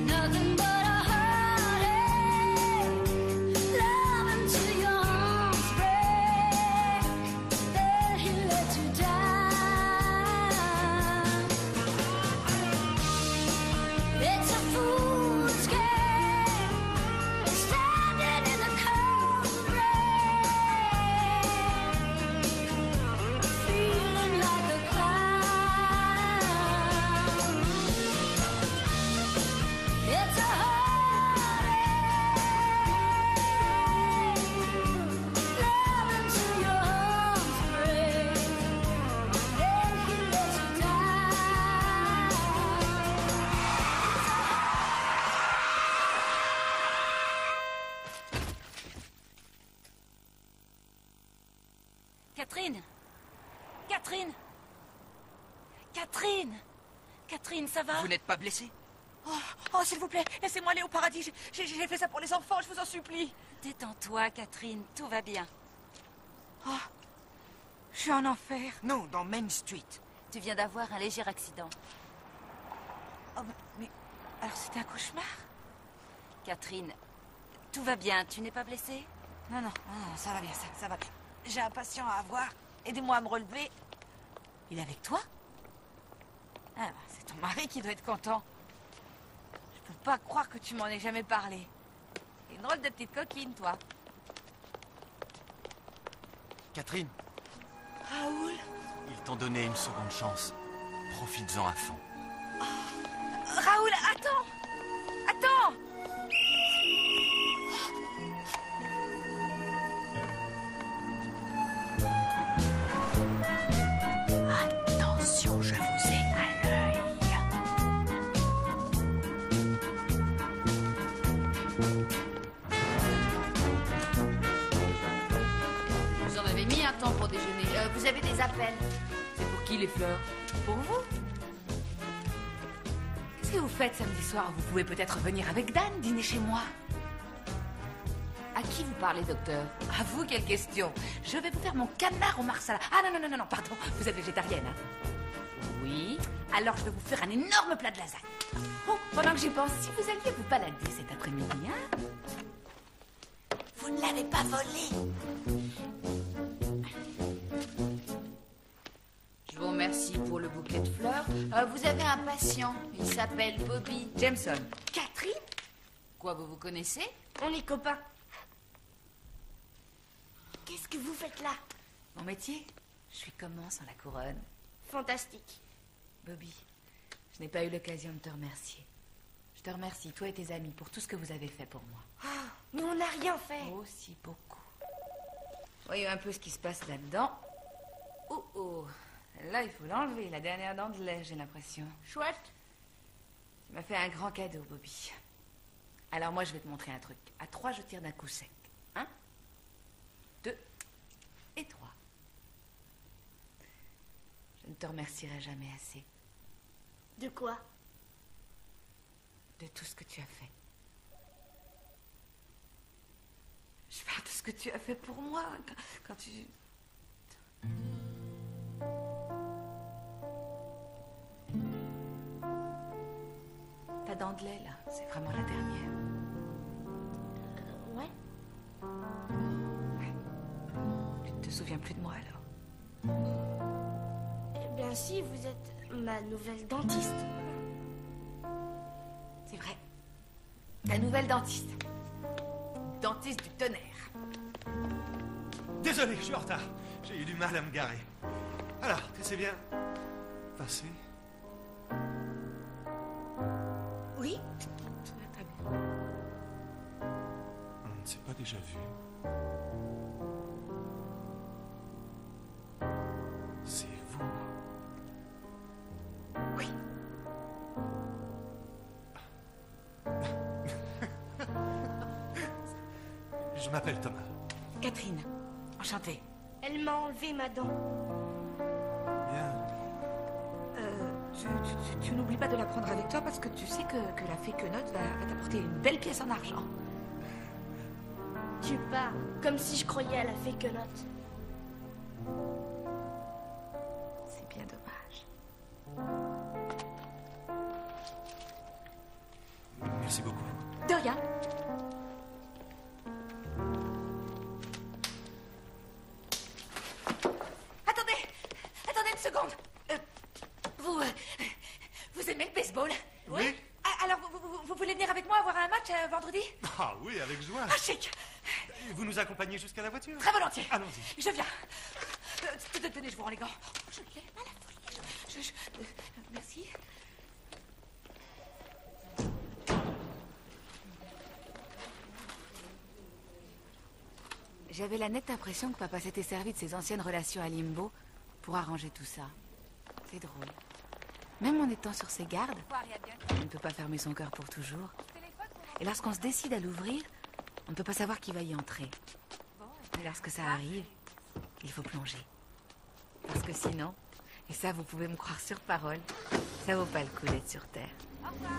nothing but a heartache. Love until your arms break, then he lets you down. It's a fool's game, standing in the cold rain, feeling like a clown. It's a heartache, love until your arms break, then he lets you down. Catherine! Catherine! Catherine! Catherine, ça va? Vous n'êtes pas blessée? Oh, s'il vous plaît, laissez-moi aller au paradis. J'ai fait ça pour les enfants, je vous en supplie. Détends-toi, Catherine, tout va bien. Oh, je suis en enfer. Non, dans Main Street. Tu viens d'avoir un léger accident. Oh, mais alors c'était un cauchemar? Catherine, tout va bien, tu n'es pas blessée? Non, ça va bien, ça va bien. J'ai un patient à avoir. aidez-moi à me relever. Il est avec toi? Ah, c'est ton mari qui doit être content. Je peux pas croire que tu m'en aies jamais parlé. T'es une drôle de petite coquine, toi. Catherine, Raoul, ils t'ont donné une seconde chance. Profites-en à fond. Raoul, attends! Attends! Attention, je vous ai à l'œil. Vous en avez mis un temps pour déjeuner. Vous avez des appels. C'est pour qui les fleurs? Pour vous? Qu'est-ce que vous faites samedi soir? Vous pouvez peut-être venir avec Dan dîner chez moi. À qui vous parlez, docteur? À vous, quelle question? Je vais vous faire mon canard au marsala. Ah non, pardon, vous êtes végétarienne, hein? Oui. Alors je vais vous faire un énorme plat de lasagne. Oh, pendant que j'y pense, si vous alliez vous balader cet après-midi, hein? Vous ne l'avez pas volé. Je vous remercie pour le bouquet de fleurs. Vous avez un patient. Il s'appelle Bobby Jameson. Catherine? Quoi, vous vous connaissez? on est copains. Qu'est-ce que vous faites là? Mon métier? Je suis comment sans la couronne? Fantastique. Bobby, je n'ai pas eu l'occasion de te remercier. Je te remercie, toi et tes amis, pour tout ce que vous avez fait pour moi. Oh, mais on n'a rien fait. Aussi beaucoup. Voyons un peu ce qui se passe là-dedans. Oh. Là, il faut l'enlever, la dernière dent de lait, j'ai l'impression. Chouette. Tu m'as fait un grand cadeau, Bobby. Alors moi, je vais te montrer un truc. À 3, je tire d'un coup sec. 1, 2 et 3. Je ne te remercierai jamais assez. De quoi? De tout ce que tu as fait. Je parle de ce que tu as fait pour moi quand tu... Ta dent de lait, là, c'est vraiment la dernière. Ouais. Tu ne te souviens plus de moi, alors? Eh bien si, vous êtes ma nouvelle dentiste. C'est vrai. Ta nouvelle dentiste. Dentiste du tonnerre. Désolé, je suis en retard. J'ai eu du mal à me garer. Alors, tout s'est bien passé? Oui. Très bien. On ne s'est pas déjà vu. C'est vous. Oui. Je m'appelle Thomas. Catherine, enchantée. Elle m'a enlevé ma dent. Bien. Tu n'oublies pas de la prendre avec toi parce que tu sais que la fée Quenotte va t'apporter une belle pièce en argent. Tu parles comme si je croyais à la fée Quenotte. C'est bien dommage. Merci beaucoup. De rien. Attendez une seconde. Vous aimez le baseball? Oui. Alors, vous voulez venir avec moi voir un match vendredi? Ah oui, avec joie. Ah, chic. Vous nous accompagnez jusqu'à la voiture? Très volontiers. Allons-y. Je viens. Tenez, je vous rends les gants. Je l'aime à la folie. Merci. J'avais la nette impression que papa s'était servi de ses anciennes relations à Limbo pour arranger tout ça. C'est drôle. Même en étant sur ses gardes, on ne peut pas fermer son cœur pour toujours. Et lorsqu'on se décide à l'ouvrir, on ne peut pas savoir qui va y entrer. Et lorsque ça arrive, il faut plonger. Parce que sinon, et ça vous pouvez me croire sur parole, ça vaut pas le coup d'être sur Terre. Au revoir.